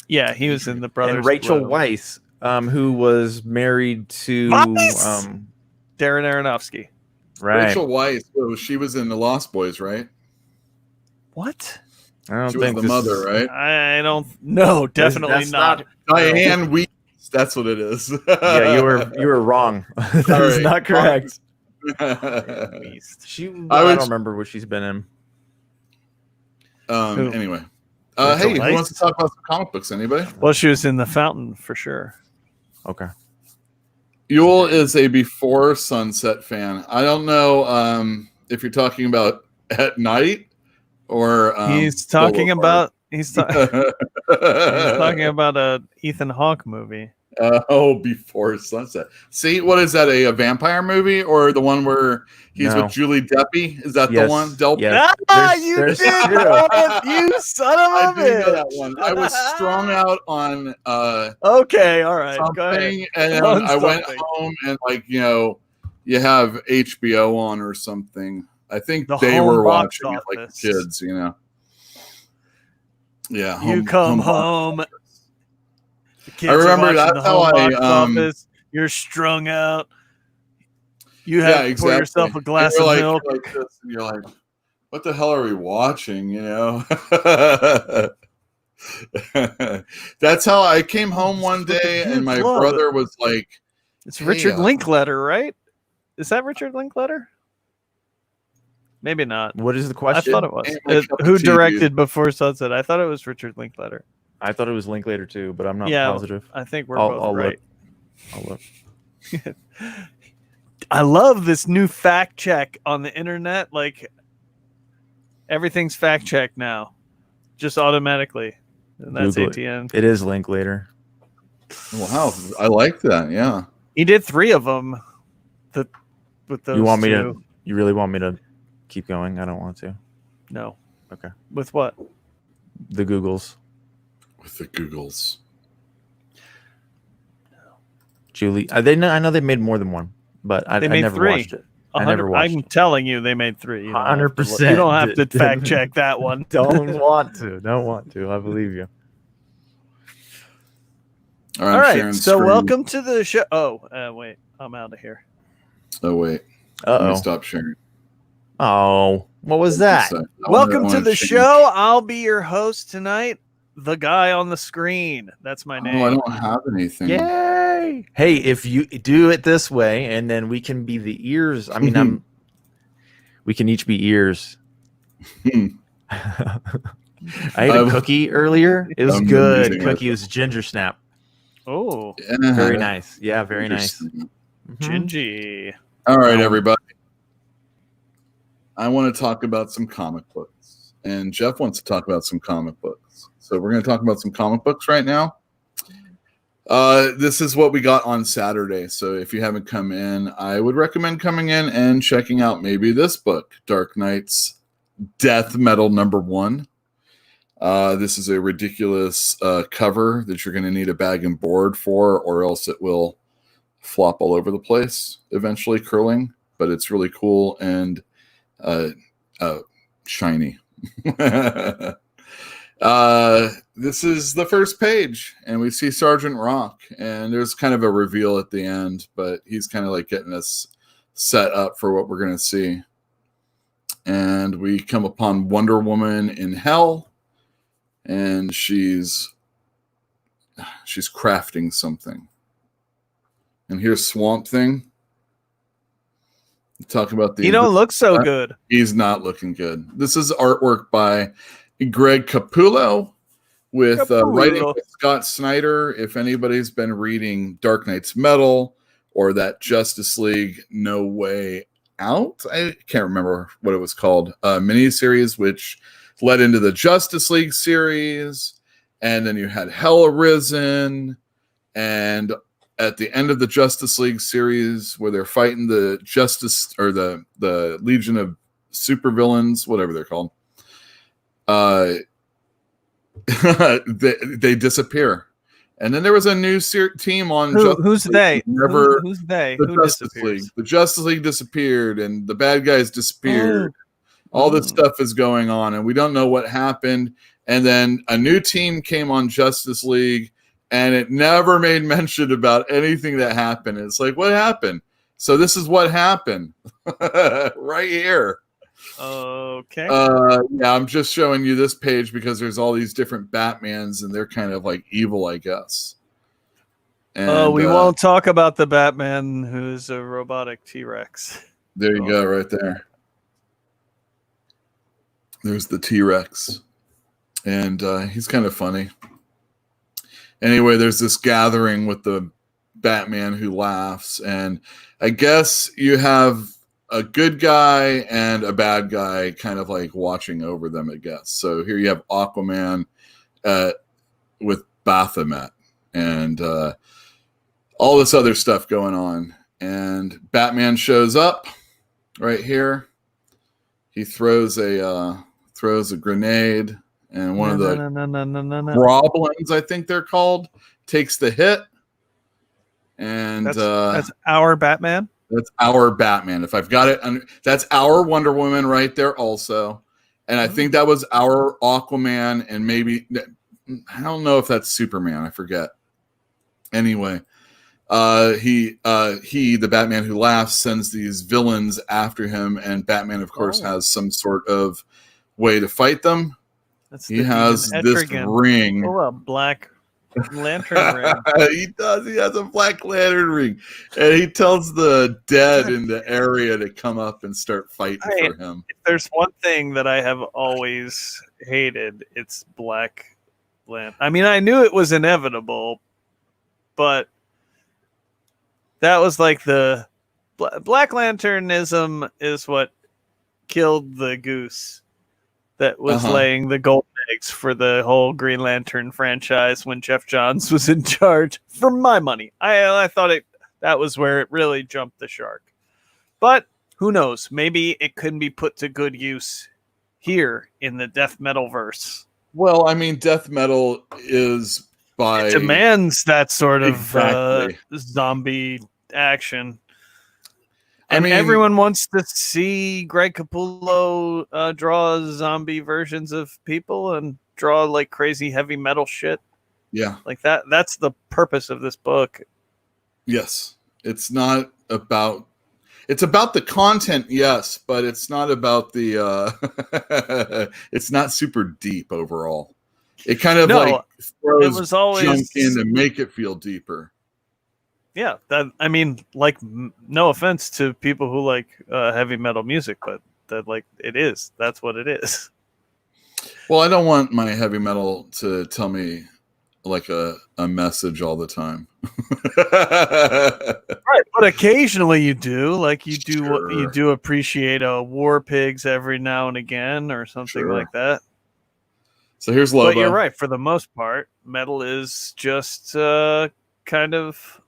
Yeah, he was in the Brothers. And Rachel Weisz, who was married to Darren Aronofsky. Right. Rachel Weisz, she was in The Lost Boys, right? What? I don't she think was the mother, right? I don't. No, definitely not. Diane Weisz. That's what it is. Yeah, you were wrong. That is not correct. I don't remember what she's been in. Anyway. Hey, who wants to talk about some comic books? Anybody? Well, she was in The Fountain for sure. Okay. Yule is a Before Sunset fan. I don't know if you're talking about at night or he's talking about he's talking about a Ethan Hawke movie. Before Sunset. See, what is that? A vampire movie or the one where he's with Julie Deppy? Is that the one? Yes. You did it, you son of a bitch. I do know that one. I was strung out on okay, all right. Go ahead. And then I went home and you have HBO on or something. I think they were watching it like kids, Yeah. You come home. I remember that's how office. You're strung out. You have to pour yourself a glass of milk. You're like this, and you're like, what the hell are we watching? That's how I came home one day and my brother was like, it's Richard Linklater, right? Is that Richard Linklater? Maybe not. What is the question? I thought it was. Who directed Before Sunset? I thought it was Richard Linklater. I thought it was Linklater too, but I'm not positive. I think we're both right. I'll look. I love this new fact check on the internet. Like everything's fact checked now, just automatically. And that's Google ATN. It is Linklater. Wow, I like that. Yeah. He did 3 of them. With those You want me two. to? You really want me to keep going? I don't want to. No. Okay. With what? The Googles. With the Googles. Julie. I know they made more than one, but I never 3. watched it. I never watched I'm it. telling you, they made 3. 100%. You don't have to fact check that one. Don't want to. I believe you. All All right. sharing So screen. welcome to the show. Oh, wait. I'm out of here. Oh wait. Let me Uh-oh. stop sharing. Oh, what was that? Welcome to the show. I'll be your host tonight. The guy on the screen. That's my name. Oh, I don't have anything. Yay! Hey, if you do it this way, and then we can be the ears. I mean, we can each be ears. I ate a cookie earlier. It was good. Cookie was ginger snap. Oh, very nice. Yeah, very nice. Gingy. All right, everybody. I want to talk about some comic books, and Jeff wants to talk about some comic books. So we're going to talk about some comic books right now. This is what we got on Saturday. So if you haven't come in, I would recommend coming in and checking out maybe this book, Dark Knight's Death Metal #1. This is a ridiculous cover that you're going to need a bag and board for, or else it will flop all over the place, eventually curling. But it's really cool and shiny. This is the first page, and we see Sergeant Rock, and there's kind of a reveal at the end, but he's kind of like getting us set up for what we're going to see. And we come upon Wonder Woman in hell, and she's crafting something. And here's Swamp Thing. Talk about the. You don't look so good. He's not looking good. This is artwork by Greg Capullo with writing with Scott Snyder. If anybody's been reading Dark Knight's Metal or that Justice League No Way Out, I can't remember what it was called, miniseries, which led into the Justice League series, and then you had Hell Arisen, and at the end of the Justice League series where they're fighting the Justice or the Legion of Supervillains, whatever they're called, they disappear. And then there was a new team on who's they? Never, who's they? The Who Justice disappears? League. The Justice League disappeared, and the bad guys disappeared. All this stuff is going on, and we don't know what happened. And then a new team came on Justice League, and it never made mention about anything that happened. It's like, what happened? So this is what happened right here. Okay. Yeah, I'm just showing you this page because there's all these different Batmans, and they're kind of like evil, I guess. And, we won't talk about the Batman who's a robotic T-Rex. There you go, right there. There's the T-Rex. And he's kind of funny. Anyway, there's this gathering with the Batman who laughs, and I guess you have a good guy and a bad guy kind of like watching over them, I guess. So here you have Aquaman with Baphomet and all this other stuff going on. And Batman shows up right here. He throws a grenade, and one of the Roblins, I think they're called, takes the hit. And that's our Batman. That's our Batman. If I've got it, that's our Wonder Woman right there also. And I think that was our Aquaman, and maybe, I don't know if that's Superman. I forget. Anyway, he, the Batman who laughs, sends these villains after him, and Batman, of course, has some sort of way to fight them. He has this ring. Oh, a black lantern ring. He does. He has a black lantern ring, and he tells the dead in the area to come up and start fighting for him. If there's one thing that I have always hated, it's black lantern. I mean, I knew it was inevitable, but That was like the Black Lanternism is what killed the goose that was laying the golden eggs for the whole Green Lantern franchise when Jeff Johns was in charge. For my money, I thought that was where it really jumped the shark. But who knows? Maybe it can be put to good use here in the death metal verse. Well, I mean, death metal is it demands that sort of exactly. Zombie action. And everyone wants to see Greg Capullo draw zombie versions of people and draw like crazy heavy metal shit. Yeah. Like that. That's the purpose of this book. Yes. It's not about, it's about the content, yes, but it's not about the, it's not super deep overall. It kind of like throws junk in to make it feel deeper. Yeah, I mean, like, no offense to people who like heavy metal music, but that's what it is. Well, I don't want my heavy metal to tell me like a message all the time. Right, but occasionally you do, like you do appreciate a War Pigs every now and again or something like that. So here's Lobo. But you're right, for the most part, metal is just kind of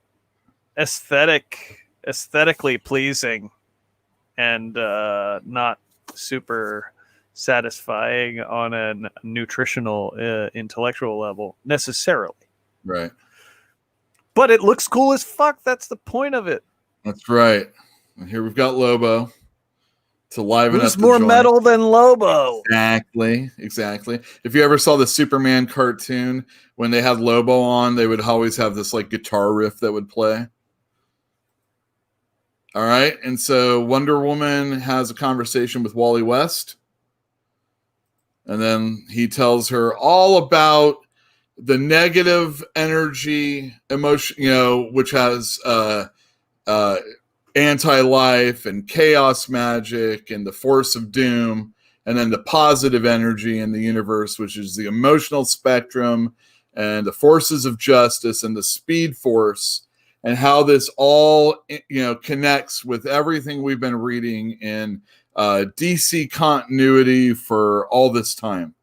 aesthetically pleasing and not super satisfying on a nutritional intellectual level necessarily, right? But it looks cool as fuck. That's the point of it. That's right. And here we've got Lobo to liven Who's up the more joint. metal than Lobo? Exactly. If you ever saw the Superman cartoon, when they had Lobo on, they would always have this like guitar riff that would play. All right. And so Wonder Woman has a conversation with Wally West. And then he tells her all about the negative energy emotion, which has anti-life and chaos magic and the force of doom. And then the positive energy in the universe, which is the emotional spectrum and the forces of justice and the speed force. And how this all, connects with everything we've been reading in DC continuity for all this time.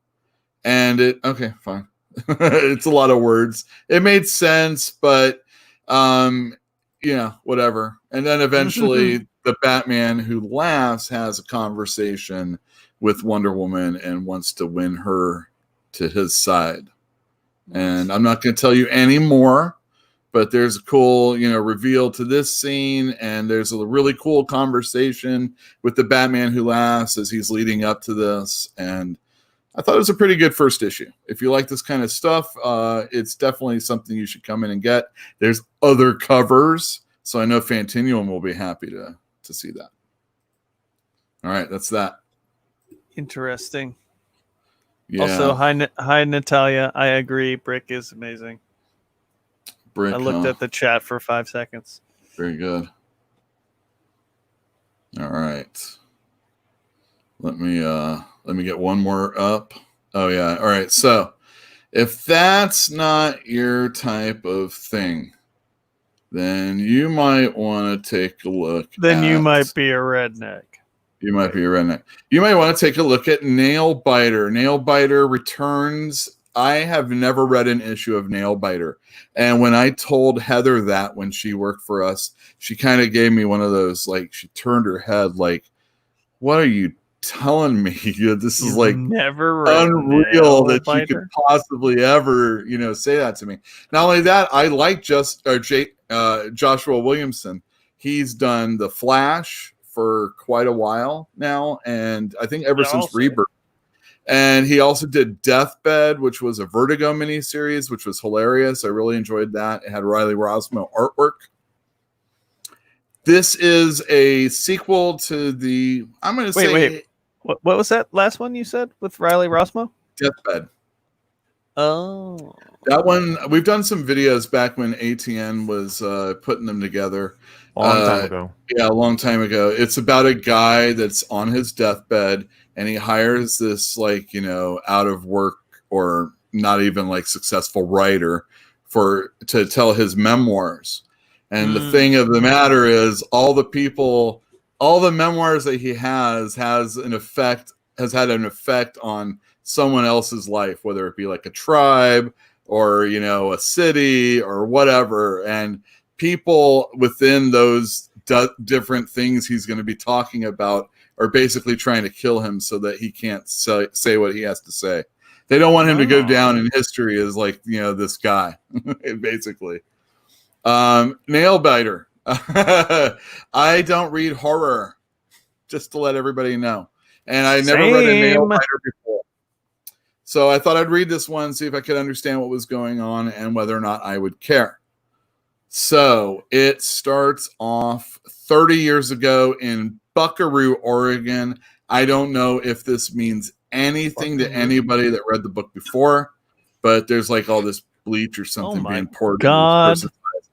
And okay, fine. It's a lot of words. It made sense, but, whatever. And then eventually the Batman who laughs has a conversation with Wonder Woman and wants to win her to his side. And I'm not going to tell you any more. But there's a cool, reveal to this scene, and there's a really cool conversation with the Batman who laughs as he's leading up to this. And I thought it was a pretty good first issue. If you like this kind of stuff, it's definitely something you should come in and get. There's other covers, so I know Fantinuum will be happy to see that. All right, that's that. Interesting. Yeah. Also, hi Natalia. I agree. Brick is amazing. Brick, I looked at the chat for 5 seconds. Very good. All right. Let me get one more up. Oh yeah. All right. So if that's not your type of thing, then you might want to take a look. Then you might be a redneck. You might be a redneck. You might want to take a look at Nail Biter. Nail Biter returns. I have never read an issue of Nail Biter. And when I told Heather that when she worked for us, she kind of gave me one of those, like, she turned her head like, what are you telling me? This is like never unreal that you could possibly ever, say that to me. Not only that, I like Joshua Williamson. He's done The Flash for quite a while now. And I think ever since Rebirth. And he also did Deathbed, which was a Vertigo miniseries, which was hilarious. I really enjoyed that. It had Riley Rosmo artwork. This is a sequel to the, I'm going to say... Wait. What was that last one you said with Riley Rosmo? Deathbed. Oh. That one, we've done some videos back when ATN was putting them together. A long time ago. Yeah, a long time ago. It's about a guy that's on his deathbed, and he hires this, out of work or not even successful writer to tell his memoirs. And the thing of the matter is, all the people, all the memoirs that he has had an effect on someone else's life, whether it be like a tribe or, you know, a city or whatever. And people within those different things he's going to be talking about are basically trying to kill him so that he can't say what he has to say. They don't want him to go down in history as like, you know, this guy, basically. Nail biter. I don't read horror, just to let everybody know. And I never read a nail biter before. So I thought I'd read this one, see if I could understand what was going on and whether or not I would care. So it starts off 30 years ago in Buckaroo, Oregon. I don't know if this means anything to anybody that read the book before, but there's like all this bleach or something being poured. God,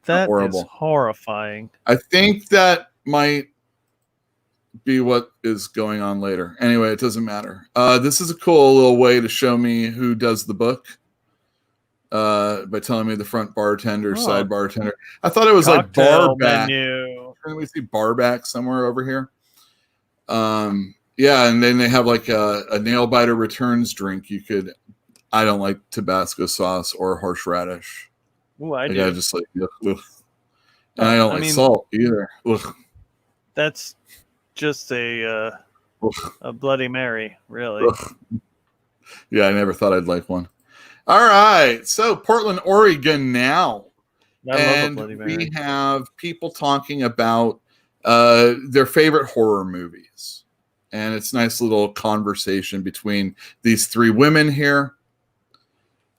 that horrible. Is horrifying. I think that might be what is going on later. Anyway, it doesn't matter. This is a cool little way to show me who does the book by telling me the front bartender, side bartender. I thought it was like barback. Can we see barback somewhere over here? Yeah, and then they have like a nail biter returns drink. You could. I don't like Tabasco sauce or horseradish. Oh, I do. I just like, ugh. And I don't like salt either. Ugh. That's just a Bloody Mary, really. Ugh. Yeah, I never thought I'd like one. All right, so Portland, Oregon now. And we have people talking about their favorite horror movies. And it's a nice little conversation between these three women here.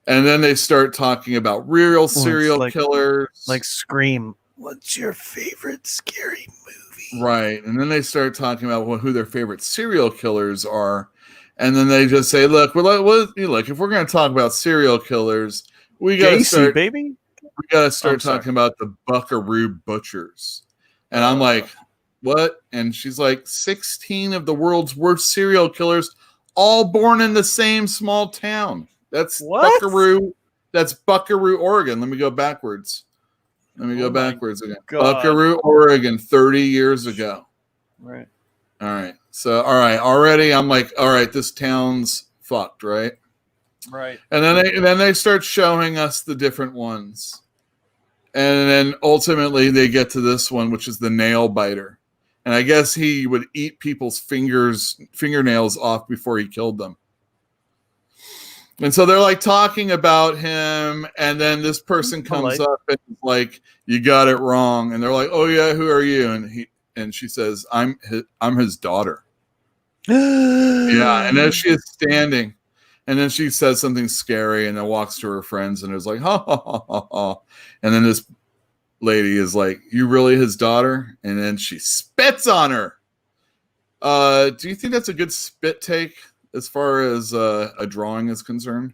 And then they start talking about real serial killers. Like Scream. What's your favorite scary movie? Right. And then they start talking about who their favorite serial killers are. And then they just say, look, if we're going to talk about serial killers, we got to start, baby. We got to start talking about the Buckaroo Butchers. And I'm like, what? And she's like, 16 of the world's worst serial killers, all born in the same small town. That's Buckaroo. That's Buckaroo, Oregon. Let me go backwards. Again. Buckaroo, Oregon, 30 years ago. Right. All right. So, all right. Already, I'm like, all right, this town's fucked, right? Right. And then they start showing us the different ones. And then ultimately they get to this one, which is the nail biter. And I guess he would eat people's fingernails off before he killed them. And so they're like talking about him, and then this person comes up and is like, "You got it wrong." And they're like, "Oh yeah, who are you?" And she says, "I'm his daughter." Yeah, and then she is standing, and then she says something scary, and then walks to her friends, and is like, "Ha ha ha ha ha." And then this lady is like, "You really his daughter?" And then she spits on her. Do you think that's a good spit take? As far as a drawing is concerned?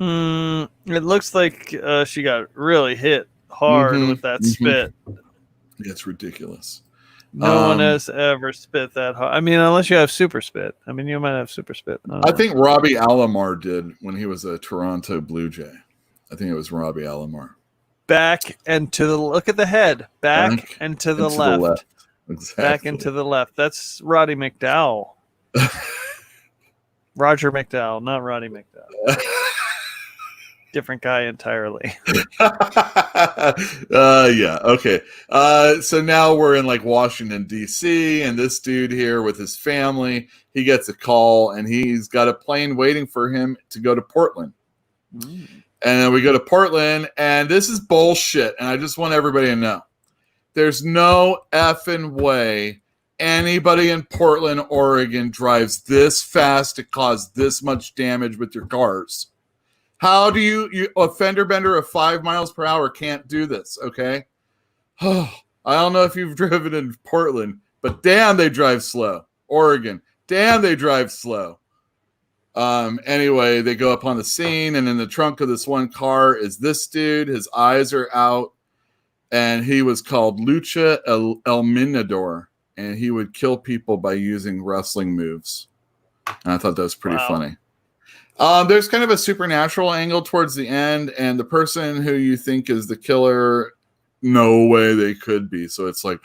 It looks like she got really hit hard with that spit. It's ridiculous. No one has ever spit that hard. I mean, unless you have super spit. I mean, you might have super spit. I think Robbie Alomar did when he was a Toronto Blue Jay. I think it was Robbie Alomar. Back and to the look at the head. Back and to the left. Exactly. Back and to the left. That's Roddy McDowell. Roger McDowell, not Roddy McDowell. Different guy entirely. Yeah, okay. So now we're in like Washington, D.C., and this dude here with his family, he gets a call, and he's got a plane waiting for him to go to Portland. And then we go to Portland, and this is bullshit, and I just want everybody to know. There's no effing way anybody in Portland, Oregon drives this fast to cause this much damage with your cars. How do you a fender bender of 5 miles per hour can't do this, okay? Oh, I don't know if you've driven in Portland, but damn, they drive slow. Oregon, damn, they drive slow. Anyway, they go up on the scene, and in the trunk of this one car is this dude. His eyes are out, and he was called Lucha El Minador. And he would kill people by using wrestling moves. And I thought that was pretty funny. There's kind of a supernatural angle towards the end, and the person who you think is the killer no way they could be. So it's like,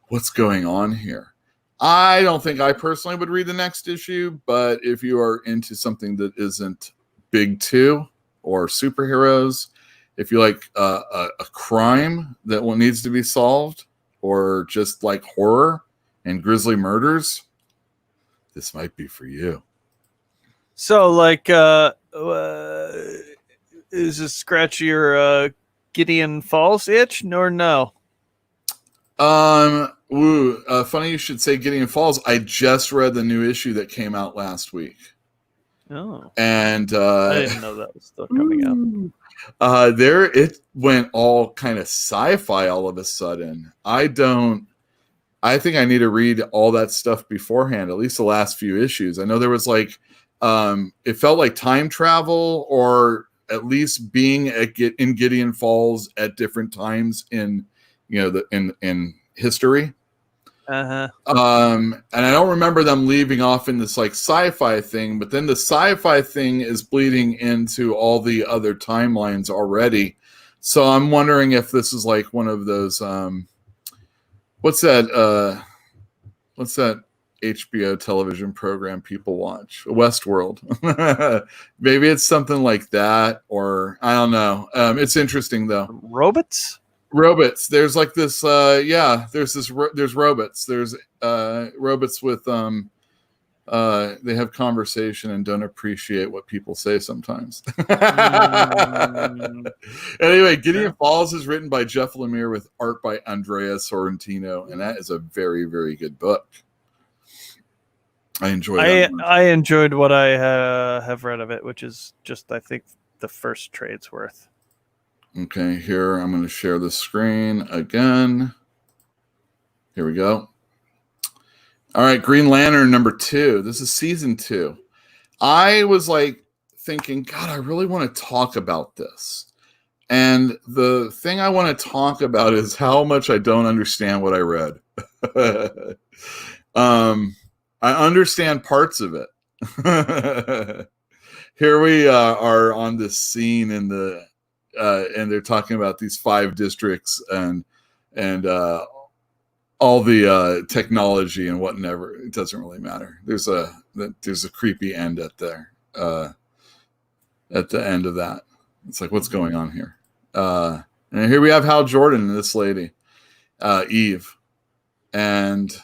what's going on here? I don't think I personally would read the next issue, but if you are into something that isn't Big Two or superheroes, if you like a crime that needs to be solved, or just like horror and grisly murders, this might be for you. So, like, is this scratch your Gideon Falls itch, or no? Funny you should say Gideon Falls. I just read the new issue that came out last week. Oh, and I didn't know that was still coming out. There it went all kind of sci-fi all of a sudden. I think I need to read all that stuff beforehand, at least the last few issues. I know there was like it felt like time travel, or at least being in Gideon Falls at different times in in history. Uh-huh. And I don't remember them leaving off in this like sci-fi thing, but then the sci-fi thing is bleeding into all the other timelines already. So I'm wondering if this is like one of those what's that HBO television program people watch? Westworld. Maybe it's something like that, or I don't know. It's interesting though. Robots? There's like this there's robots. There's robots with they have conversation and don't appreciate what people say sometimes. Anyway, Gideon Falls is written by Jeff Lemire with art by Andrea Sorrentino, and that is a very, very good book. I enjoyed that one. I enjoyed what I have read of it, which is just, I think, the first trade's worth. Okay, here I'm going to share the screen again. Here we go. All right, Green Lantern number 2. This is season 2. I was like thinking, God, I really want to talk about this. And the thing I want to talk about is how much I don't understand what I read. I understand parts of it. Here we are on this scene in the and they're talking about these 5 districts and all the technology and whatever. It doesn't really matter. There's a creepy end at the end of that. It's like, what's going on here? And here we have Hal Jordan and this lady, Eve, and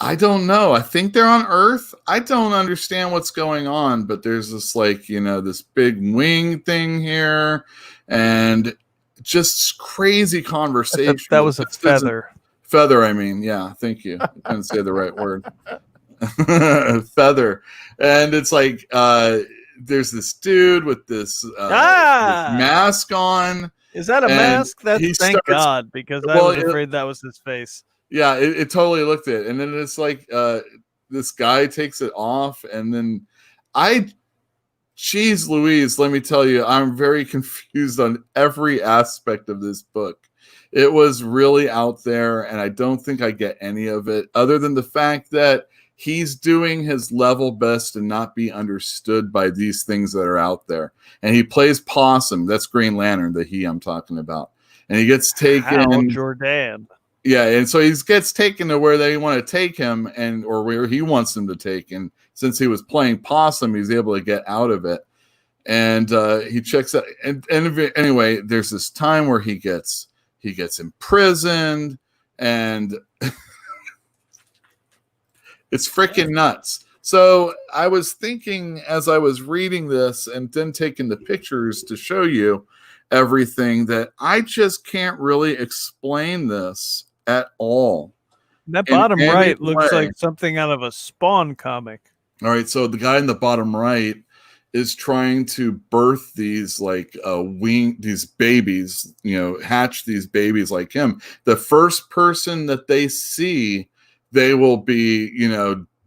I don't know. I think they're on Earth. I don't understand what's going on, but there's this like, this big wing thing here and just crazy conversation. That was a feather. Feather, I mean. Yeah, thank you. I couldn't say the right word. Feather. And it's like there's this dude with this mask on. Is that a mask? Thank God, because I was afraid that was his face. Yeah, it totally looked it. And then it's like this guy takes it off, and then geez Louise, let me tell you, I'm very confused on every aspect of this book. It was really out there, and I don't think I get any of it, other than the fact that he's doing his level best to not be understood by these things that are out there. And he plays Possum. That's Green Lantern, I'm talking about. And he gets taken. Hal Jordan. Yeah, and so he gets taken to where they want to take him, or where he wants them to take. And since he was playing Possum, he's able to get out of it. And he checks out. And anyway, there's this time where he gets imprisoned, and it's freaking nuts. So I was thinking as I was reading this and then taking the pictures to show you everything, that I just can't really explain this at all. That bottom right looks like something out of a Spawn comic. All right, so the guy in the bottom right is trying to birth these like these babies, hatch these babies like him. The first person that they see, they will be,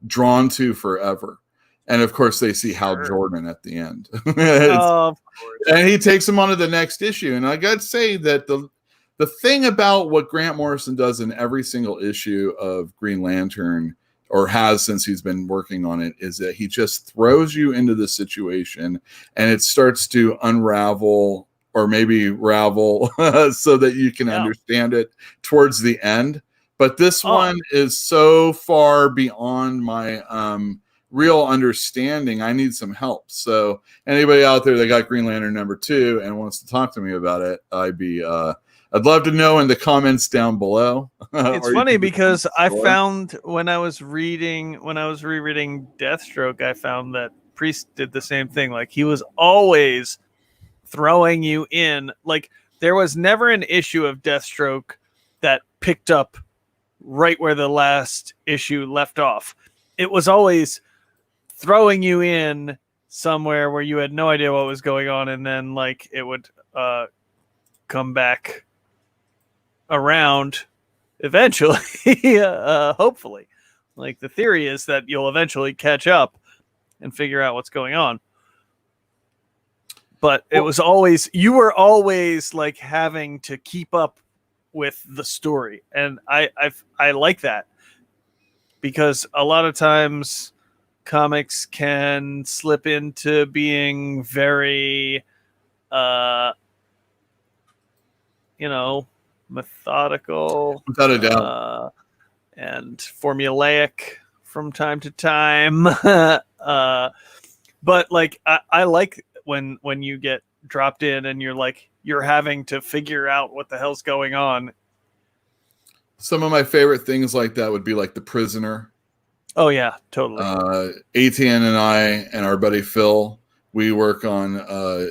drawn to forever. And of course, they see Hal Jordan at the end. Of course. And he takes him on to the next issue. And I got to say that the thing about what Grant Morrison does in every single issue of Green Lantern, or has since he's been working on it, is that he just throws you into the situation, and it starts to unravel or maybe ravel so that you can understand it towards the end. But this one is so far beyond my real understanding. I need some help. So anybody out there that got Green Lantern #2 and wants to talk to me about it, I'd love to know in the comments down below. It's funny because I found when I was rereading Deathstroke, I found that Priest did the same thing. Like he was always throwing you in. Like there was never an issue of Deathstroke that picked up right where the last issue left off. It was always throwing you in somewhere where you had no idea what was going on, and then like it would come back around eventually. Hopefully, like the theory is that you'll eventually catch up and figure out what's going on. But it was always, you were always like having to keep up with the story, and I like that, because a lot of times comics can slip into being very methodical, without a doubt, and formulaic from time to time. But like I like when you get dropped in and you're having to figure out what the hell's going on. Some of my favorite things like that would be like The Prisoner. Oh yeah, totally. ATN and I and our buddy Phil, we work on a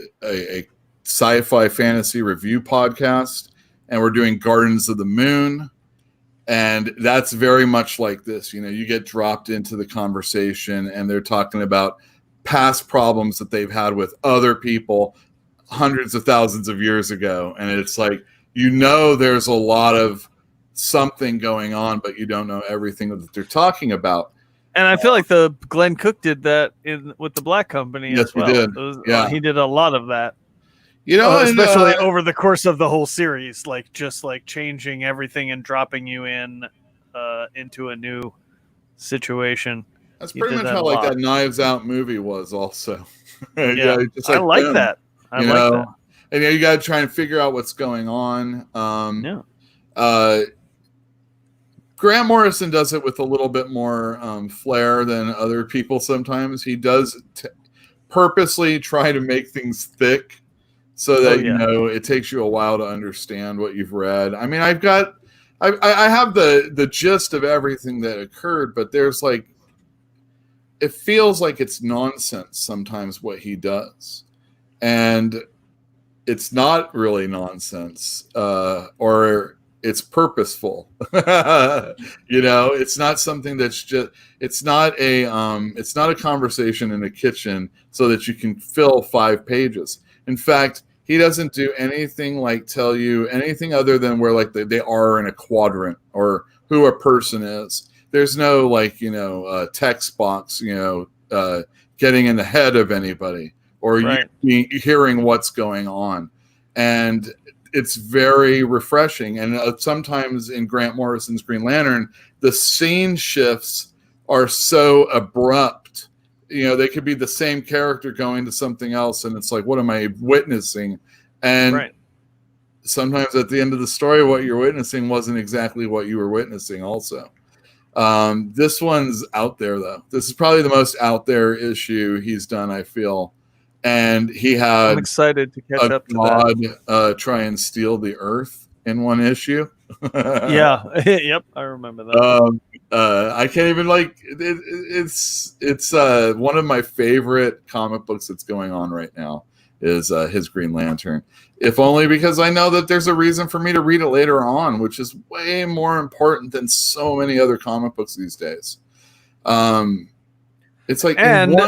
sci-fi fantasy review podcast, and we're doing Gardens of the Moon. And that's very much like this. You know, you get dropped into the conversation and they're talking about past problems that they've had with other people hundreds of thousands of years ago. And it's like, there's a lot of something going on, but you don't know everything that they're talking about. And I feel like the Glenn Cook did that with the Black Company. Yes, as well. He did. He did a lot of that. Especially over the course of the whole series, like just like changing everything and dropping you in into a new situation. That's pretty much how like that Knives Out movie was also. Yeah, just like, I like boom, that. I like that. And you got to try and figure out what's going on. Grant Morrison does it with a little bit more flair than other people sometimes. He does purposely try to make things thick so that it takes you a while to understand what you've read. I mean, I have the gist of everything that occurred, but there's like, it feels like it's nonsense sometimes what he does, and it's not really nonsense, or it's purposeful. It's not something that's just, it's not a conversation in a kitchen so that you can fill 5 pages. In fact, he doesn't do anything like tell you anything other than where like they are in a quadrant or who a person is. There's no text box, getting in the head of anybody or you hearing what's going on. And it's very refreshing. And sometimes in Grant Morrison's Green Lantern, the scene shifts are so abrupt. They could be the same character going to something else, and it's like, what am I witnessing? And sometimes at the end of the story, what you're witnessing wasn't exactly what you were witnessing also. This one's out there, though. This is probably the most out there issue he's done, I feel. And he had I'm excited to catch up to that. Try and steal the Earth in one issue. Yeah. Yep. I remember that. I can't even it's one of my favorite comic books that's going on right now is his Green Lantern. If only because I know that there's a reason for me to read it later on, which is way more important than so many other comic books these days. It's like, and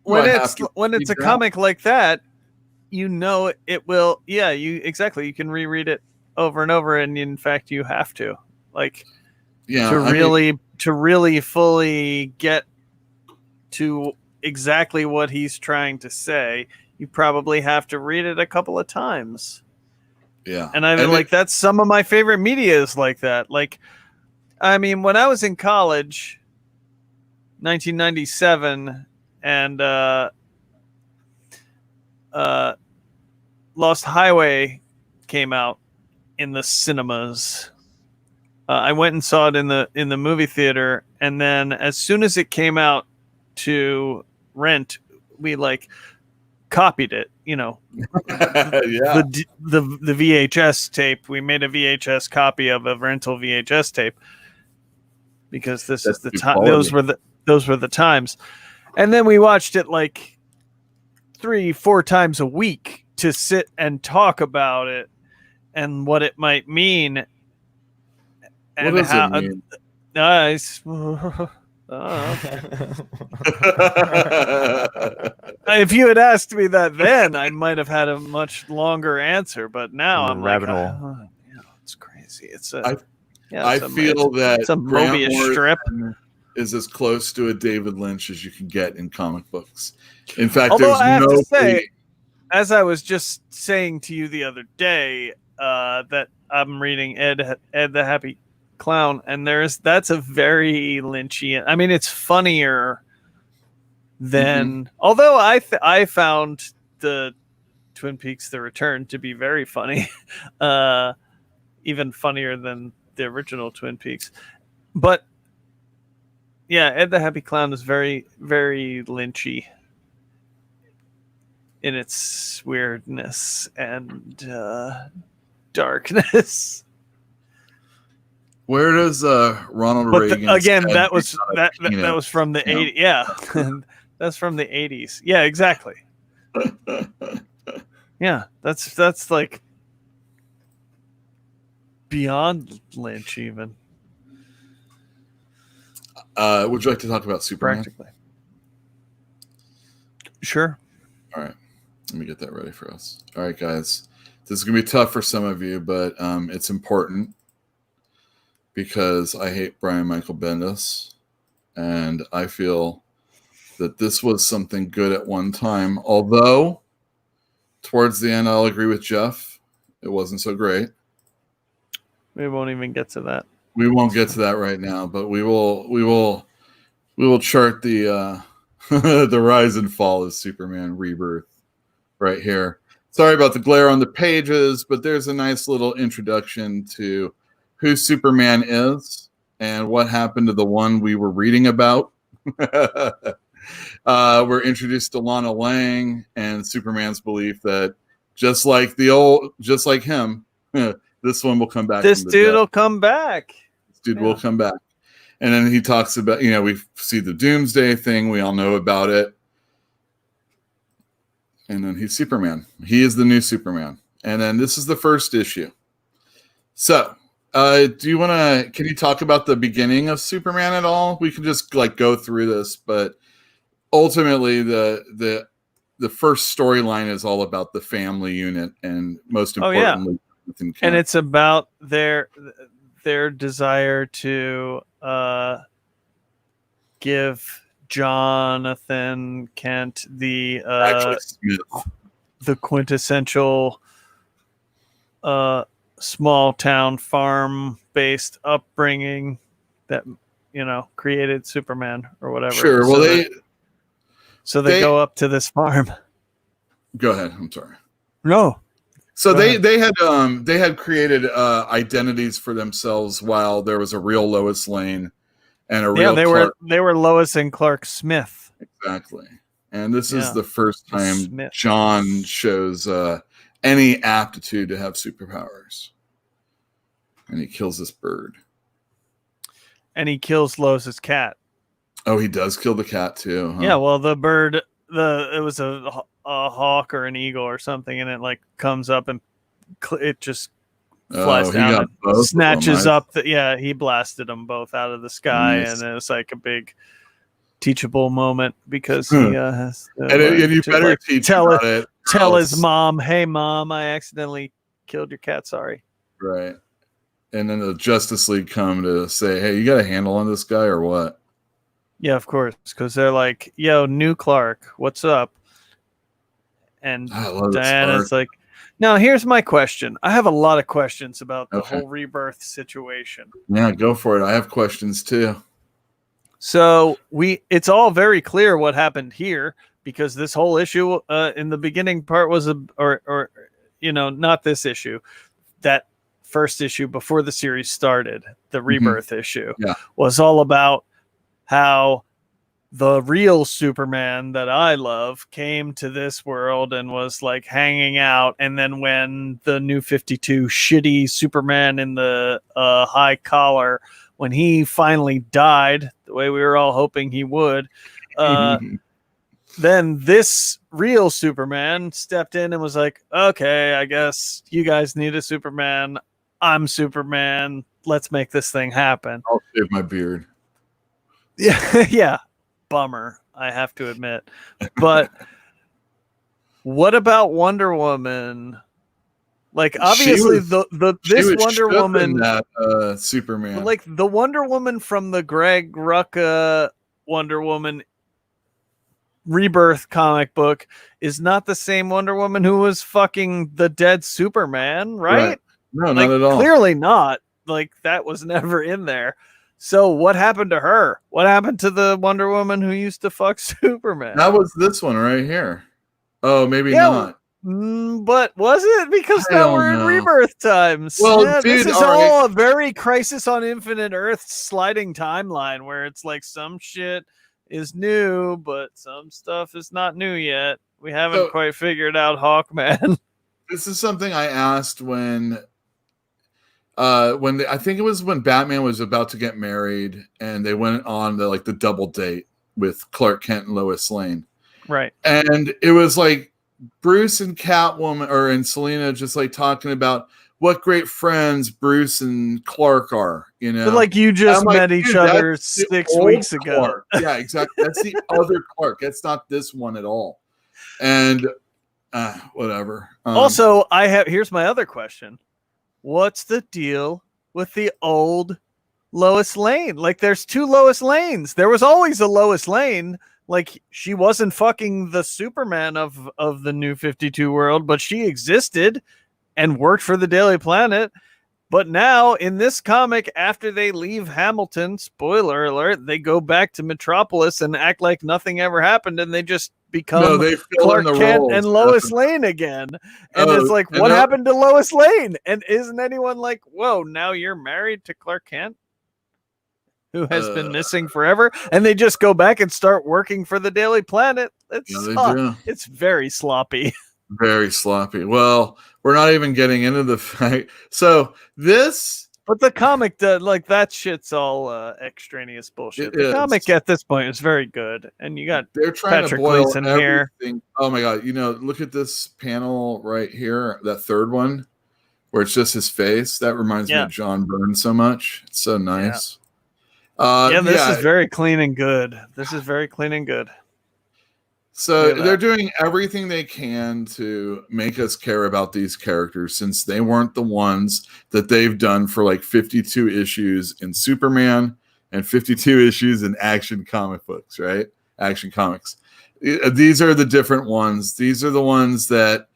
when it's a comic like that, it will. Yeah, you can reread it over and over, and in fact, you have to to really fully get to exactly what he's trying to say. You probably have to read it a couple of times. Yeah, and I mean, that's some of my favorite media is like that. Like, I mean, when I was in college, 1997. And Lost Highway came out in the cinemas. I went and saw it in the movie theater, and then as soon as it came out to rent, we like copied it. Yeah. The VHS tape. We made a VHS copy of a rental VHS tape because this is the time. Those were the times, and then we watched it like 3-4 times a week to sit and talk about it and what it might mean. And what does it mean? If you had asked me that then, I might have had a much longer answer. But now I'm rabbit like, hole. It's crazy. I feel that it's a Grant Mobius strip is as close to a David Lynch as you can get in comic books. In fact, Although there's I have no to say, as I was just saying to you the other day, that I'm reading Ed the Happy Clown, and that's a very Lynchian. I mean, it's funnier than. Although I found the Twin Peaks: The Return to be very funny, even funnier than the original Twin Peaks. But yeah, Ed the Happy Clown is very, very Lynchy in its weirdness and darkness. Where does Ronald Reagan? Again, that was from the 80s. Yeah, that's from the 80s. Yeah, exactly. Yeah, that's like beyond Lynch even. Would you like to talk about Superman? Practically. Sure. All right. Let me get that ready for us. All right, guys. This is going to be tough for some of you, but it's important because I hate Brian Michael Bendis, and I feel that this was something good at one time. Although, towards the end, I'll agree with Jeff. It wasn't so great. We won't even get to that. We won't get to that right now, but we will chart the the rise and fall of Superman Rebirth right here. Sorry about the glare on the pages, but there's a nice little introduction to who Superman is and what happened to the one we were reading about. We're introduced to Lana Lang and Superman's belief that just like him, this one will come back. This dude will come back. This dude will come back. And then he talks about, we see the Doomsday thing. We all know about it. And then he's Superman. He is the new Superman. And then this is the first issue. So, can you talk about the beginning of Superman at all? We can just go through this, but ultimately the first storyline is all about the family unit, and most importantly, and it's about their desire to give Jonathan Kent the quintessential small town farm based upbringing that created Superman or whatever. Sure. Well, they go up to this farm. Go ahead. I'm sorry. No. So they had created identities for themselves while there was a real Lois Lane and a real they were Lois and Clark Smith. Exactly. And this is the first time John shows any aptitude to have superpowers. And he kills this bird. And he kills Lois's cat. Oh, he does kill the cat too. Huh? Yeah, well, the bird, it was a hawk or an eagle or something, and it comes up and it just flies down and snatches up. He blasted them both out of the sky, and it was like a big teachable moment because he has. And you better tell his mom, "Hey, mom, I accidentally killed your cat. Sorry." Right. And then the Justice League come to say, "Hey, you got a handle on this guy or what?" Yeah, of course, because they're like, "Yo, new Clark, what's up?" And Diana's like, "Now, here's my question. I have a lot of questions about the whole Rebirth situation." Yeah, go for it. I have questions too. So it's all very clear what happened here because this whole issue in the beginning part was not this issue, that first issue before the series started, the Rebirth issue, was all about how the real Superman that I love came to this world and was like hanging out. And then when the New 52 shitty Superman in the high collar, when he finally died the way we were all hoping he would, then this real Superman stepped in and was like, okay, I guess you guys need a Superman. I'm Superman. Let's make this thing happen. I'll shave my beard. Yeah. Yeah. Bummer, I have to admit. But what about Wonder Woman? Like, obviously, this Wonder Woman, that Superman, like the Wonder Woman from the Greg Rucka Wonder Woman Rebirth comic book, is not the same Wonder Woman who was fucking the dead Superman, right? No, like, not at all. Clearly not. Like, that was never in there. So what happened to her? What happened to the Wonder Woman who used to fuck Superman? That was this one right here. Oh, maybe not. But was it? Because now we're in Rebirth times. Well, dude, this is all a very Crisis on Infinite Earth sliding timeline where it's like some shit is new, but some stuff is not new yet. We haven't quite figured out Hawkman. This is something I asked when I think it was when Batman was about to get married and they went on the double date with Clark Kent and Lois Lane. Right. And it was like Bruce and Catwoman and Selena just like talking about what great friends Bruce and Clark are, But like you just met each other 6 weeks ago. Clark. Yeah, exactly. That's the other Clark. That's not this one at all. And whatever. Also, here's my other question. What's the deal with the old Lois Lane? Like, there's 2 Lois Lanes. There was always a Lois Lane. Like, she wasn't fucking the Superman of the New 52 world, but she existed and worked for the Daily Planet. But now, in this comic, after they leave Hamilton, spoiler alert, they go back to Metropolis and act like nothing ever happened, and they just become Clark Kent and Lois Lane again. And it's like, what happened to Lois Lane? And isn't anyone like, whoa, now you're married to Clark Kent, who has been missing forever? And they just go back and start working for the Daily Planet. It's very sloppy. Very sloppy. Well, we're not even getting into the fact. So this... But the comic, that shit's all extraneous bullshit. The comic at this point is very good, and you got Patrick Gleason here. Oh my god! Look at this panel right here, that third one, where it's just his face. That reminds me of John Byrne so much. It's so nice. This is very clean and good. So they're doing everything they can to make us care about these characters, since they weren't the ones that they've done for like 52 issues in Superman and 52 issues in Action comic books, right? Action Comics. These are the different ones. These are the ones that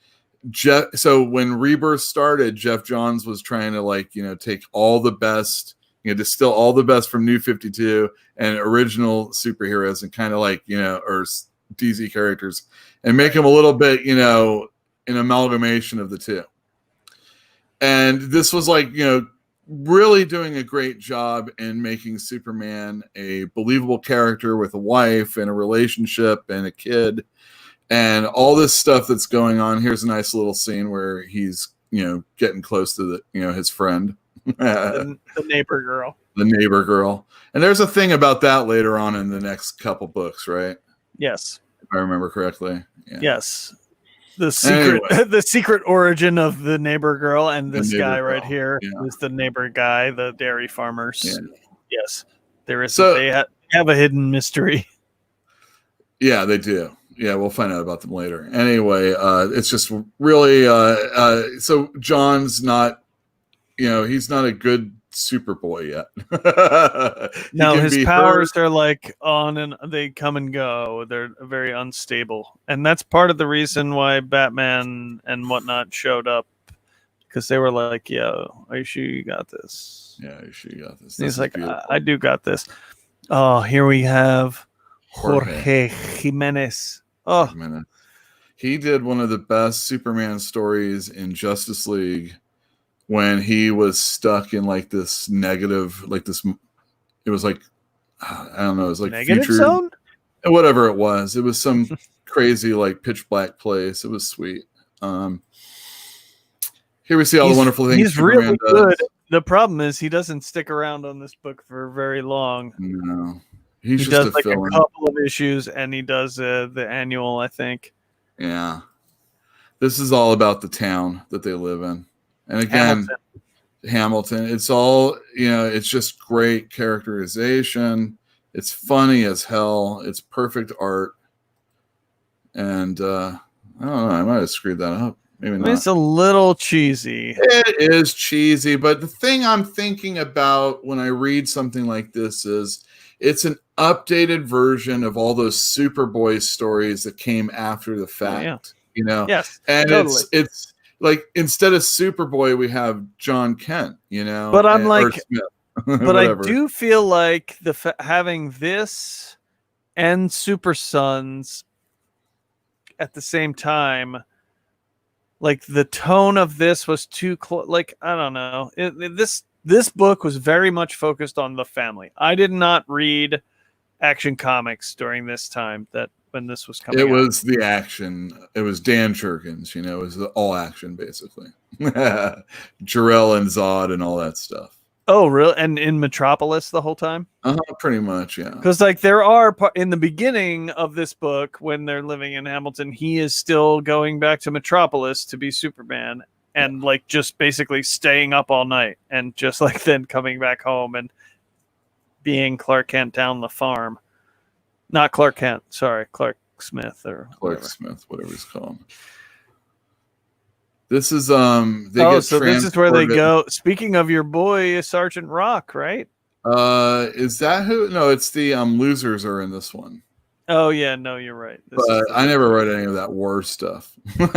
so when Rebirth started, Jeff Johns was trying to take all the best, distill all the best from New 52 and original superheroes and kind of or DC characters and make them a little bit, an amalgamation of the two. And this was really doing a great job in making Superman a believable character with a wife and a relationship and a kid and all this stuff that's going on. Here's a nice little scene where he's, getting close to his friend, the neighbor girl. And there's a thing about that later on in the next couple books, right? Yes. If I remember correctly. Yeah. Yes. The secret origin of the neighbor girl and this guy right here is the neighbor guy, the dairy farmers. Yeah. Yes. There is they have a hidden mystery. Yeah, they do. Yeah, we'll find out about them later. Anyway, it's just really so John's not he's not a good Superboy yet. No, his powers are on and they come and go. They're very unstable, and that's part of the reason why Batman and whatnot showed up, because they were like, "Yo, are you sure you got this?" Yeah, are you sure you got this? He's like, I do got this. Oh, here we have Jorge Jimenez. Oh, he did one of the best Superman stories in Justice League when he was stuck in like this negative, like this. It was like, I don't know, it was like Negative future zone? whatever it was. It was some crazy like pitch black place. It was sweet. Here we see all the wonderful things He's Superman really good. does. The problem is he doesn't stick around on this book for very long. No, he's He just does a like fill-in. a couple of issues, and he does the annual, I think. Yeah, this is all about the town that they live in, and again, Hamilton. It's all, it's just great characterization. It's funny as hell. It's perfect art, and I don't know. I might have screwed that up. Maybe not. It's a little cheesy. It is cheesy, but the thing I'm thinking about when I read something like this is it's an updated version of all those Superboy stories that came after the fact, Yes, and totally. it's like instead of Superboy, we have John Kent, But I'm like, or Smith, but I do feel like having this and Super Sons at the same time, like the tone of this was too close. Like, I don't know. This book was very much focused on the family. I did not read Action Comics during this time when this was coming out. It was the action. It was Dan Jurgens, it was all action basically. Jarrell and Zod and all that stuff. Oh, really? And in Metropolis the whole time? Pretty much, yeah. Because like there are in the beginning of this book when they're living in Hamilton, he is still going back to Metropolis to be Superman and like just basically staying up all night and just like then coming back home and being Clark Kent down the farm. Not Clark Kent, sorry, Clark Smith or Clark whatever. Smith, whatever he's called. This is this is where they go. Speaking of your boy Sergeant Rock, right? Is that who? No, it's the losers are in this one. Oh yeah, no, you're right. But I never read any of that war stuff. but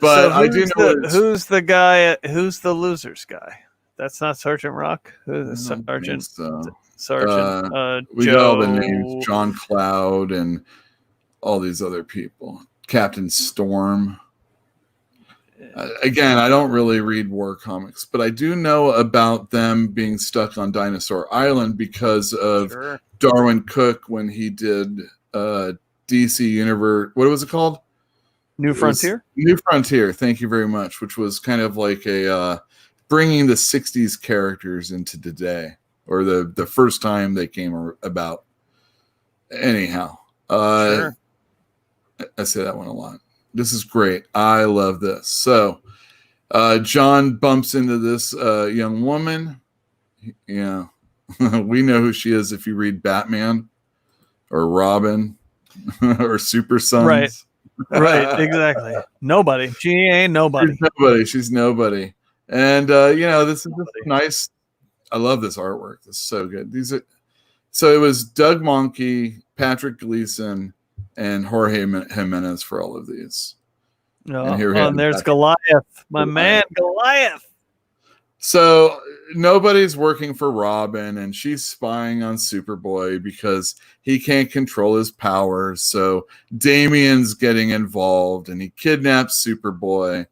so I do know who's the guy? Who's the losers guy? That's not Sergeant Rock. Who's Sergeant? Sergeant. We Joe... got all the names: John Cloud and all these other people. Captain Storm. Again, I don't really read war comics, but I do know about them being stuck on Dinosaur Island because of Darwin Cook when he did DC Universe. What was it called? New Frontier? New Frontier. Thank you very much. Which was kind of like a bringing the 60s characters into today, or the first time they came about. Anyhow, I say that one a lot. This is great. I love this. So, John bumps into this young woman. Yeah, we know who she is if you read Batman or Robin or Super Sons. Right, exactly. Nobody. She ain't nobody. She's nobody. And this is just nice. I love this artwork. This is so good. So it was Doug Monkey, Patrick Gleason, and Jorge Jimenez for all of these. And there's Goliath, man, Goliath. So nobody's working for Robin, and she's spying on Superboy because he can't control his powers. So Damian's getting involved, and he kidnaps Superboy.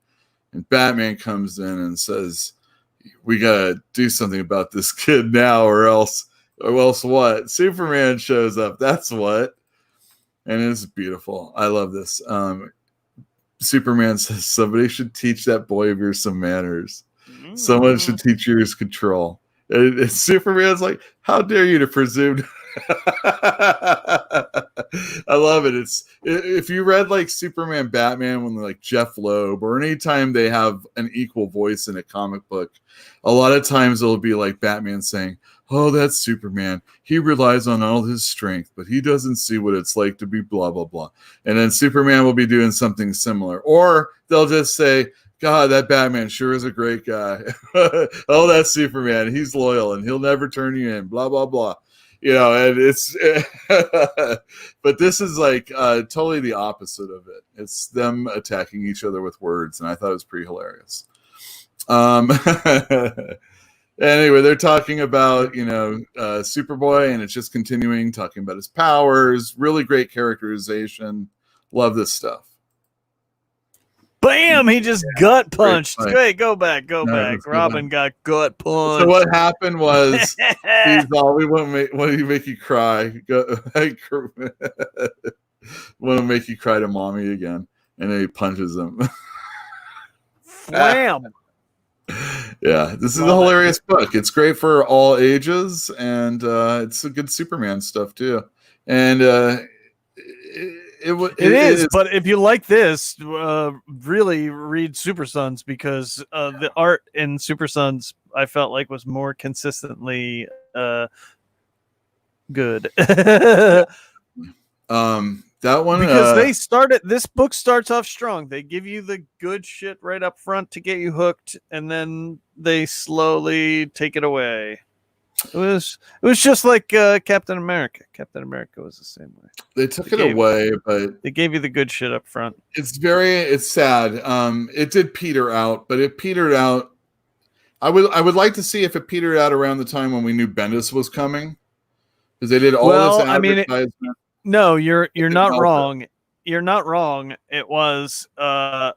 And Batman comes in and says, "We gotta do something about this kid now, or else what?" Superman shows up. That's what. And it's beautiful. I love this. Superman says somebody should teach that boy of yours some manners. Someone should teach yours control. And Superman's like, "How dare you to presume?" I love it. If you read like Superman, Batman, when like Jeff Loeb, or anytime they have an equal voice in a comic book, a lot of times it'll be like Batman saying, "Oh, that's Superman. He relies on all his strength, but he doesn't see what it's like to be blah, blah, blah." And then Superman will be doing something similar. Or they'll just say, "God, that Batman sure is a great guy." "Oh, that's Superman. He's loyal and he'll never turn you in, blah, blah, blah." And it's, but this is like totally the opposite of it. It's them attacking each other with words. And I thought it was pretty hilarious. Anyway, they're talking about, Superboy, and it's just continuing talking about his powers. Really great characterization. Love this stuff. Bam! He just gut punched. Great. Wait, go back. No, Robin got gut punched. So what happened was he's all, we won't make you cry. Want to make you cry to mommy again, and then he punches him. Wham! Yeah, this is a hilarious book. It's great for all ages, and it's a good Superman stuff too. And it is. But if you like this, really read Super Sons, because the art in Super Sons I felt like was more consistently good. That one, because this book starts off strong. They give you the good shit right up front to get you hooked, and then they slowly take it away. It was just like Captain America. Captain America was the same way. They took it away, but they gave you the good shit up front. It's sad. It did peter out, but it petered out. I would like to see if it petered out around the time when we knew Bendis was coming, because they did all this advertisement. No, you're not wrong. You're not wrong. It was there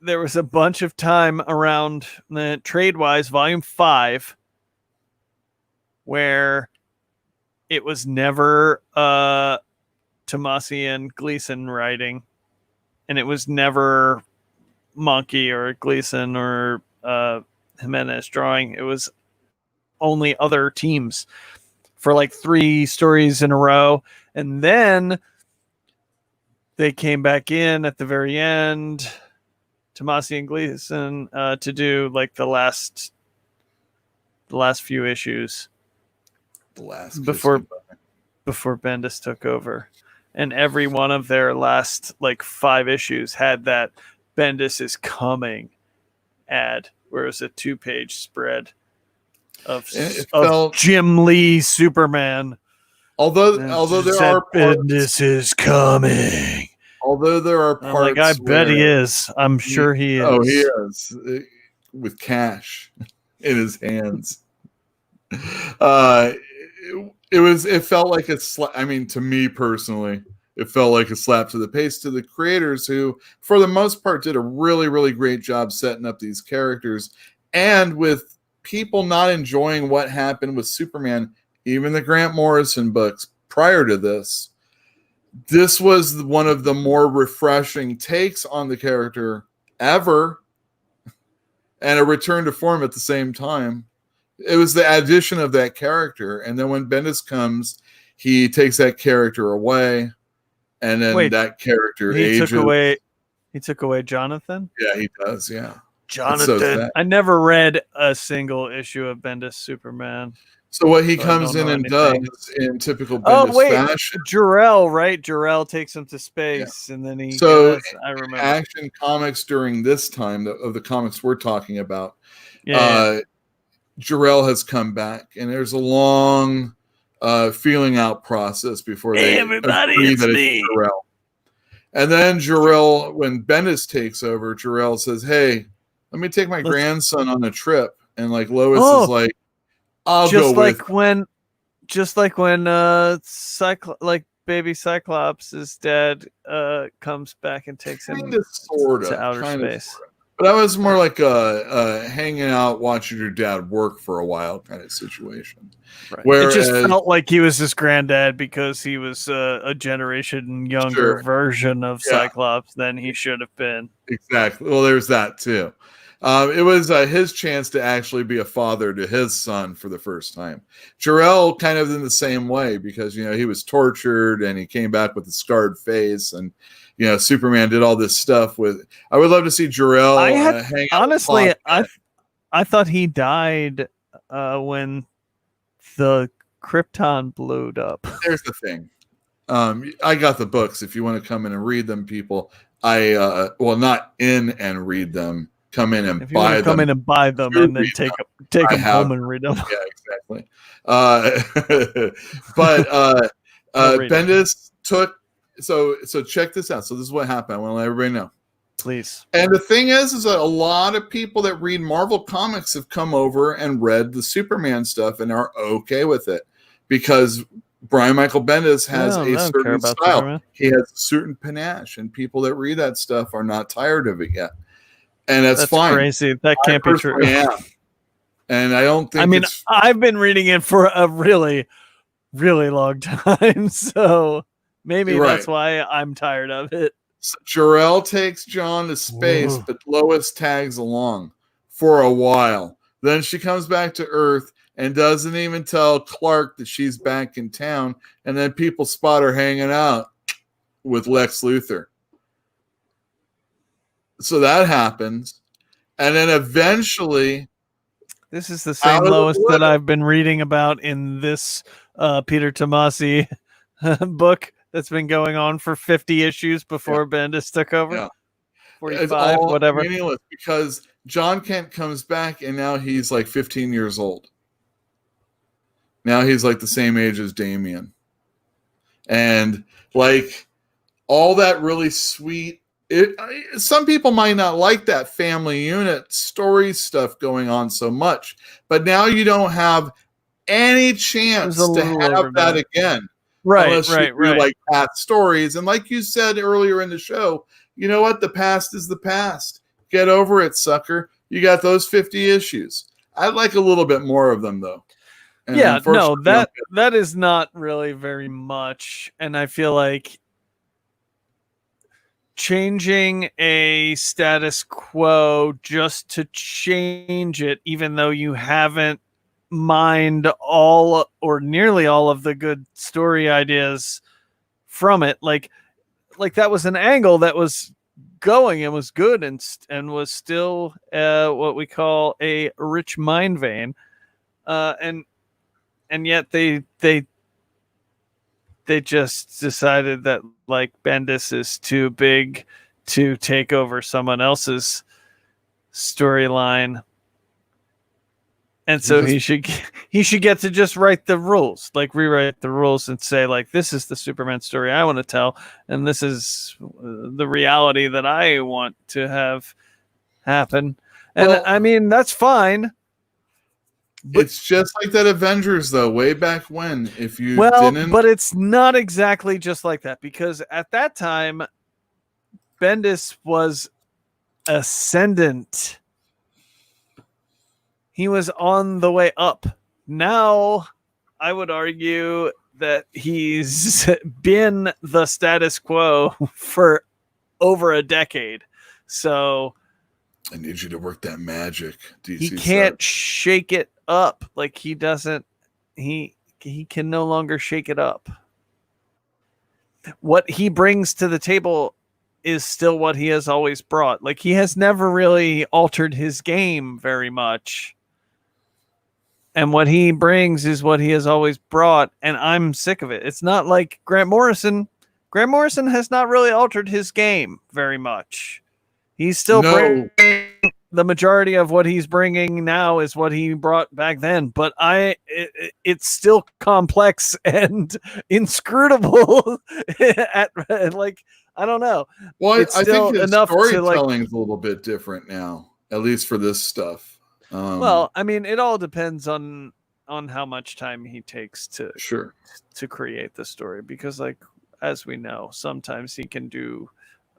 was a bunch of time around the Trade-Wise Volume 5 where it was never Tomasi and Gleason writing, and it was never Monkey or Gleason or Jimenez drawing. It was only other teams for like 3 stories in a row, and then they came back in at the very end, Tomasi and Gleason, to do like the last few issues before Bendis took over, and every one of their last like 5 issues had that Bendis is coming ad, where it was a 2-page spread of Jim Lee Superman. Although there are parts, Bendis is coming. Although there are parts, like, I bet he is. I'm sure he is. Oh, he is, with cash in his hands. It felt like a slap. I mean, to me personally, it felt like a slap to the face to the creators, who, for the most part, did a really, really great job setting up these characters. And with people not enjoying what happened with Superman, even the Grant Morrison books prior to this was one of the more refreshing takes on the character ever, and a return to form at the same time. It was the addition of that character, and then when Bendis comes, he takes that character away, and then that character ages. He took away Jonathan? Yeah, he does, yeah. Jonathan. I never read a single issue of Bendis Superman. So what he comes in and does in typical Bendis fashion. Jarrell, right? Jarrell takes him to space, and then he I remember. Action Comics during this time of the comics we're talking about, Jarrell has come back, and there's a long feeling out process before they agree that it's Jarrell. And then Jarrell, when Bendis takes over, Jarrell says, "Hey, let me take my grandson on a trip," and like Lois is like, "I'll go with." Just like when baby Cyclops' dad comes back and takes him to outer space. But that was more like a hanging out, watching your dad work for a while kind of situation. Right. Whereas, it just felt like he was his granddad because he was a generation younger version of Cyclops than he should have been. Exactly. Well, there's that too. It was his chance to actually be a father to his son for the first time. Jarrell kind of in the same way, because he was tortured and he came back with a scarred face, and Superman did all this stuff with. I would love to see Jarrell hang out. Honestly, I thought he died when the Krypton blew up. There's the thing. I got the books. If you want to come in and read them, people. Not in and read them. Come in and buy them. Come in and buy them, and then take them home and read them. Yeah, exactly. But Bendis took. So check this out. So this is what happened. I want to let everybody know. Please. And the thing is that a lot of people that read Marvel comics have come over and read the Superman stuff and are okay with it. because Brian Michael Bendis has No, I a don't care certain about style. Superman. He has a certain panache, and people that read that stuff are not tired of it yet. And that's fine. Crazy. That can't be true. I am. And I don't think I've been reading it for a really, really long time. So maybe that's why I'm tired of it. So Jor-El takes John to space, but Lois tags along for a while. Then she comes back to Earth and doesn't even tell Clark that she's back in town. And then people spot her hanging out with Lex Luthor. So that happens. And then eventually... This is the same Lois that I've been reading about in this Peter Tomasi book that's been going on for 50 issues before Bendis took over. Yeah. 45, it's all whatever. Meaningless because John Kent comes back and now he's like 15 years old. Now he's like the same age as Damian. And like all that really sweet, some people might not like that family unit story stuff going on so much, but now you don't have any chance to have that again. Unless you do like past stories. And like you said earlier in the show, you know what? The past is the past. Get over it, sucker. You got those 50 issues. I'd like a little bit more of them, though. And that is not really very much. And I feel like changing a status quo just to change it, even though you haven't mined all or nearly all of the good story ideas from it, like that was an angle that was going and was good and was still what we call a rich mind vein, and yet they just decided that like Bendis is too big to take over someone else's storyline. And so he should get to just write the rules, like rewrite the rules and say like, this is the Superman story I want to tell. And this is the reality that I want to have happen. And I mean, that's fine. It's just like that Avengers though, way back when, if you didn't. But it's not exactly just like that, because at that time, Bendis was ascendant. He was on the way up. Now, I would argue that he's been the status quo for over a decade. So I need you to work that magic. DC he can't shake it up. Like he doesn't. He can no longer shake it up. What he brings to the table is still what he has always brought. Like he has never really altered his game very much. And what he brings is what he has always brought, and I'm sick of it. It's not like Grant Morrison. Grant Morrison has not really altered his game very much. He's still bringing the majority of what he's bringing now is what he brought back then. But it's still complex and inscrutable. Like I don't know. Well, it's I think his enough storytelling is a little bit different now, at least for this stuff. Well, I mean, it all depends on how much time he takes to create the story, because like as we know, sometimes he can do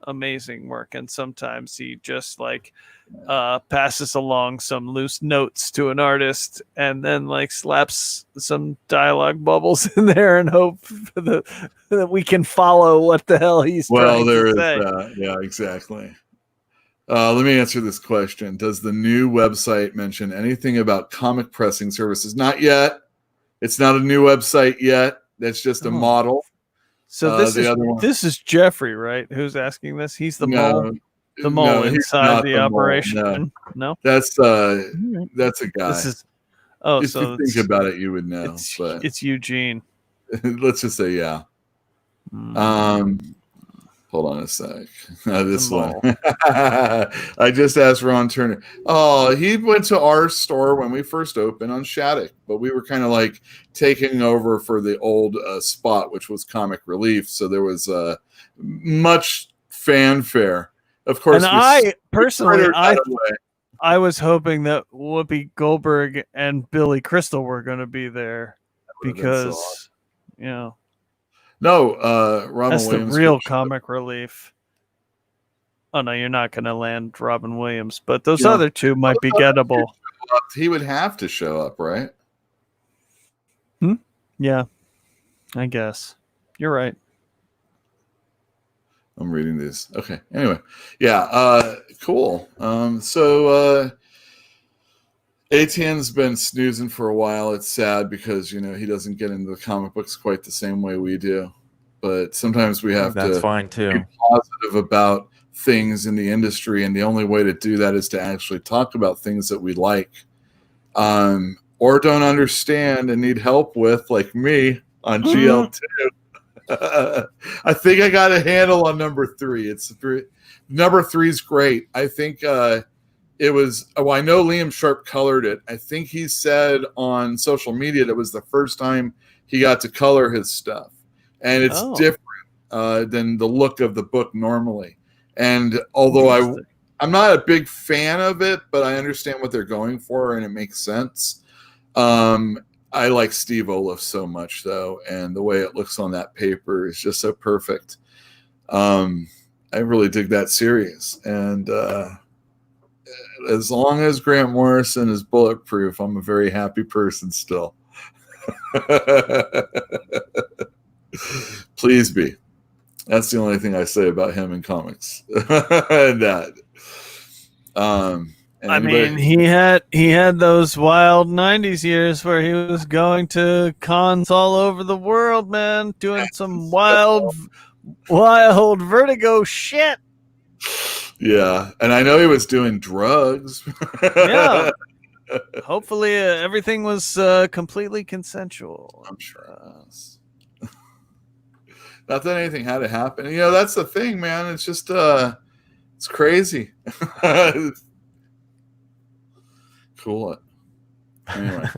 amazing work and sometimes he just like passes along some loose notes to an artist and then like slaps some dialogue bubbles in there and hope that we can follow what the hell he's trying to say. That. Yeah, exactly. Let me answer this question. Does the new website mention anything about comic pressing services? Not yet. It's not a new website yet. That's just a model. So this is Jeffrey, right? Who's asking this? He's the mole. The mole inside the operation. No, that's a guy. This is if you think about it, you would know. It's Eugene. Let's just say yeah. Hold on a sec. This one. I just asked Ron Turner. Oh, he went to our store when we first opened on Shattuck, but we were kind of like taking over for the old spot, which was Comic Relief. So there was much fanfare. Of course, and I personally, I was hoping that Whoopi Goldberg and Billy Crystal were going to be there. because No, Robin that's Williams. the real comic relief. Oh no, you're not going to land Robin Williams, but those other two might be gettable. He would have to show up, right? Yeah, I guess you're right. I'm reading these. Okay. Anyway, yeah. Cool. So ATN's been snoozing for a while. It's sad because he doesn't get into the comic books quite the same way we do. But sometimes we have That's to fine too. be positive about things in the industry, and the only way to do that is to actually talk about things that we like, or don't understand and need help with, like me on GL2. I think I got a handle on number 3. It's 3. Number 3 is great. I think it was. Oh, I know Liam Sharp colored it. I think he said on social media that it was the first time he got to color his stuff, and it's different than the look of the book normally. And although I'm not a big fan of it, but I understand what they're going for, and it makes sense. I like Steve Olaf so much, though, and the way it looks on that paper is just so perfect. I really dig that series, and as long as Grant Morrison is bulletproof, I'm a very happy person still. Please be. That's the only thing I say about him in comics. That. I mean, he had those wild '90s years where he was going to cons all over the world, man, doing some wild Vertigo shit. Yeah, and I know he was doing drugs. Yeah. Hopefully, everything was completely consensual. I'm sure it was. Not that anything had to happen. That's the thing, man. It's just it's crazy. Cool it. Anyway,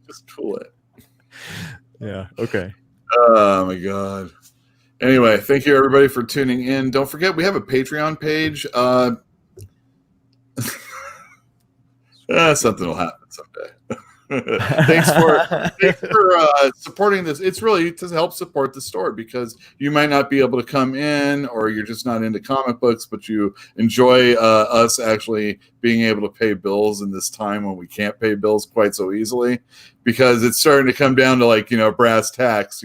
just cool it. Yeah. Okay. Oh my God. Anyway, thank you everybody for tuning in. Don't forget we have a Patreon page. Something will happen someday. Thanks for supporting this. It's really to help support the store, because you might not be able to come in, or you're just not into comic books, but you enjoy us actually being able to pay bills in this time when we can't pay bills quite so easily, because it's starting to come down to brass tacks.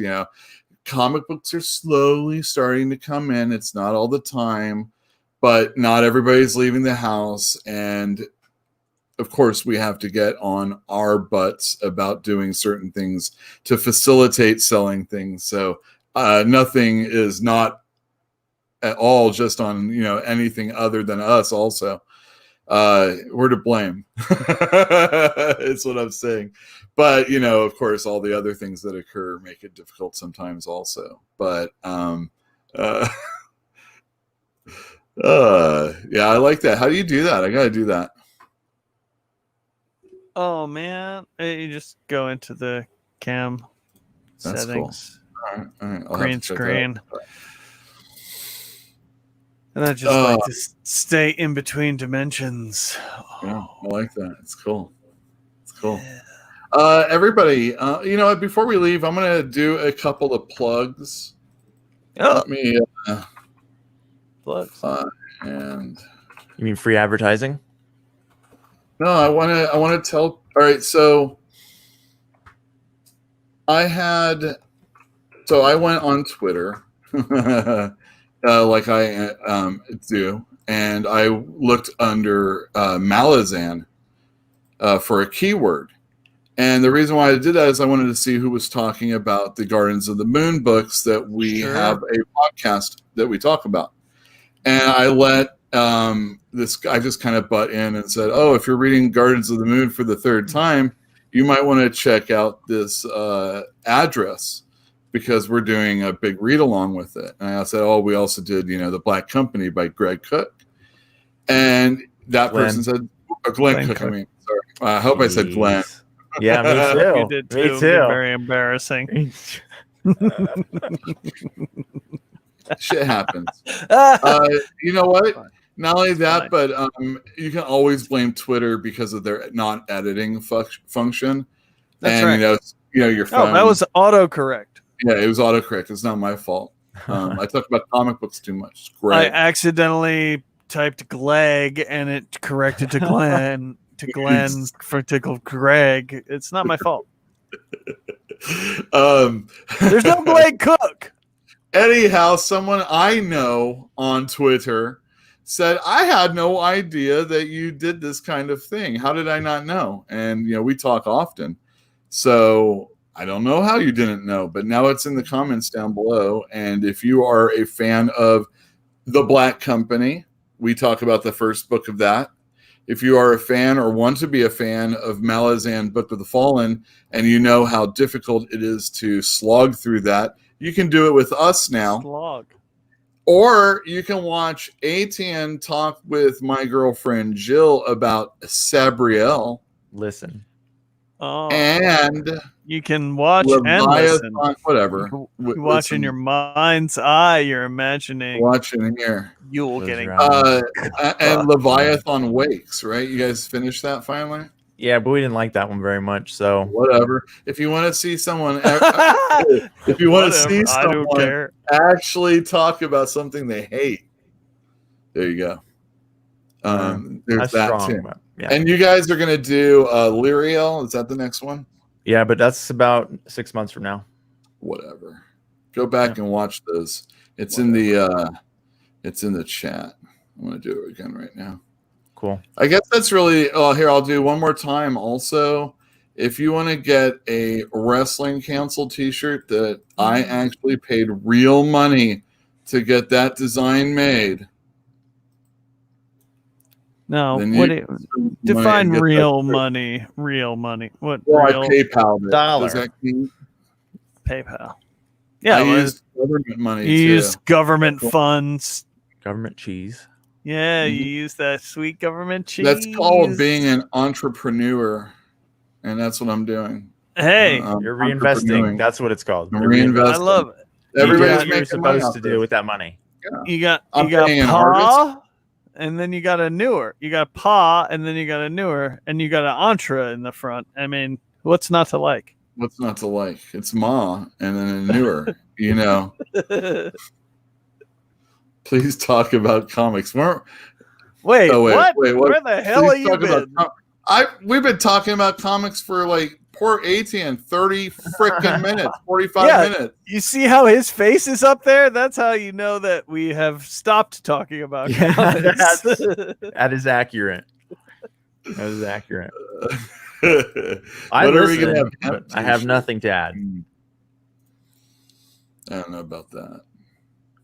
Comic books are slowly starting to come in. It's not all the time, but not everybody's leaving the house, and of course, we have to get on our butts about doing certain things to facilitate selling things. So nothing is not at all just on anything other than us. Also, we're to blame. It's what I'm saying. But of course, all the other things that occur make it difficult sometimes, also. But yeah, I like that. How do you do that? I got to do that. Oh man, you just go into the cam That's settings. Cool. All right. Green screen. And I just like to stay in between dimensions. Yeah, I like that. It's cool. Everybody, before we leave, I'm going to do a couple of plugs. Let me plugs. And you mean free advertising? No, I want to tell. All right, so I went on Twitter, like I do, and I looked under Malazan for a keyword. And the reason why I did that is I wanted to see who was talking about the Gardens of the Moon books that we have a podcast that we talk about. And I let this guy just kind of butt in and said, "Oh, if you're reading Gardens of the Moon for the third time, you might want to check out this address, because we're doing a big read along with it." And I said, "Oh, we also did, The Black Company by Greg Cook." And that person said, Glenn Cook. I mean, sorry. I hope I said Glenn. Yeah, me too. You did too. Me too. Very embarrassing. Shit happens. You know what? Not only that, but you can always blame Twitter because of their not editing function. That's and right. your phone. Oh, that was autocorrect. Yeah, it was autocorrect. It's not my fault. I talk about comic books too much. It's great. I accidentally typed Gleg and it corrected to Glenn to Greg. It's not my fault. There's no Gleg Cook. Anyhow, someone I know on Twitter said, I had no idea that you did this kind of thing. How did I not know? And, we talk often. So I don't know how you didn't know, but now it's in the comments down below. And if you are a fan of The Black Company, we talk about the first book of that. If you are a fan or want to be a fan of Malazan Book of the Fallen, and you know how difficult it is to slog through that, you can do it with us now. Slog. Or you can watch ATN talk with my girlfriend Jill about Sabriel. Listen. Oh, and you can watch and listen. Whatever. Watch in your mind's eye. You're imagining. Watching here. Yule getting. And Leviathan Wakes, right? You guys finished that finally? Yeah, but we didn't like that one very much. So whatever. If you want to see someone, if you want to see someone actually talk about something they hate, there you go. There's that strong, too. Yeah. And you guys are gonna do Lyriel. Is that the next one? Yeah, but that's about 6 months from now. Whatever. Go back and watch those. It's in the chat. I'm gonna do it again right now. Cool. I guess that's really here. I'll do one more time. Also, if you want to get a Wrestling Council T-shirt that I actually paid real money to get that design made. No, what define real money? Real money. What? Well, real I PayPal dollar. Does that mean? PayPal. Yeah, I use government money. You use government funds. Government cheese. Yeah, you use that sweet government cheese. That's called being an entrepreneur, and that's what I'm doing. Hey, you're reinvesting. That's what it's called. I'm reinvesting. I love it. Everybody's making supposed to do with that money. Yeah. You got Pa, and then you got a newer. You got Pa, and then you got a newer, and you got an Entre in the front. I mean, what's not to like? What's not to like? It's Ma, and then a newer. Please talk about comics. Wait, what? Where the hell are you been? We've been talking about comics for like poor ATN 30 freaking minutes, 45 minutes. You see how his face is up there? That's how you know that we have stopped talking about comics. That is accurate. That is accurate. I have nothing to add. I don't know about that.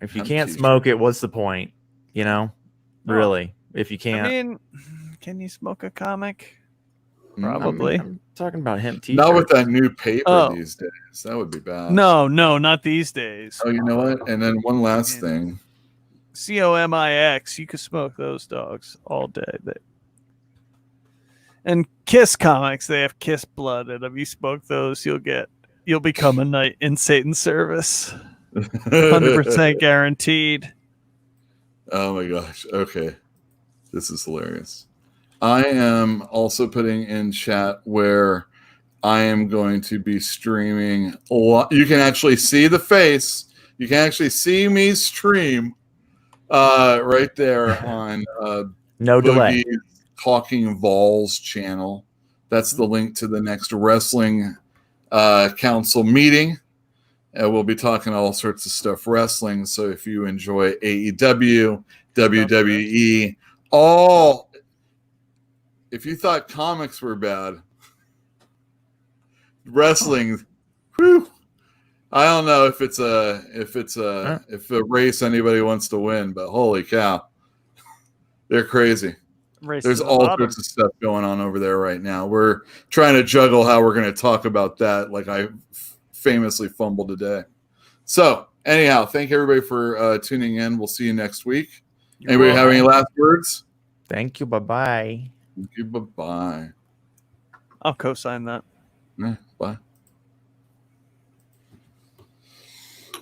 If you can't smoke it, what's the point? Really, if you can't. I mean, can you smoke a comic? Probably. I'm talking about hemp t-shirts. Not with that new paper these days. That would be bad. No, not these days. Oh, you know what? And then one last thing. COMIX. You could smoke those dogs all day. And Kiss comics, they have Kiss blood, and if you smoke those, you'll become a knight in Satan's service. 100% guaranteed. Oh my gosh. Okay. This is hilarious. I am also putting in chat where I am going to be streaming. You can actually see the face. You can actually see me stream right there on no delay. Talking Vols channel. That's the link to the next Wrestling Council meeting. We'll be talking all sorts of stuff wrestling. So if you enjoy AEW, WWE, if you thought comics were bad, wrestling, whew, I don't know if it's a race anybody wants to win, but holy cow, they're crazy. There's all sorts of stuff going on over there right now. We're trying to juggle how we're going to talk about that. Like I famously fumbled today. So anyhow, thank everybody for tuning in. We'll see you next week. Anybody have any last words? Thank you. Bye-bye. Thank you. Bye-bye. I'll co-sign that. Yeah, bye.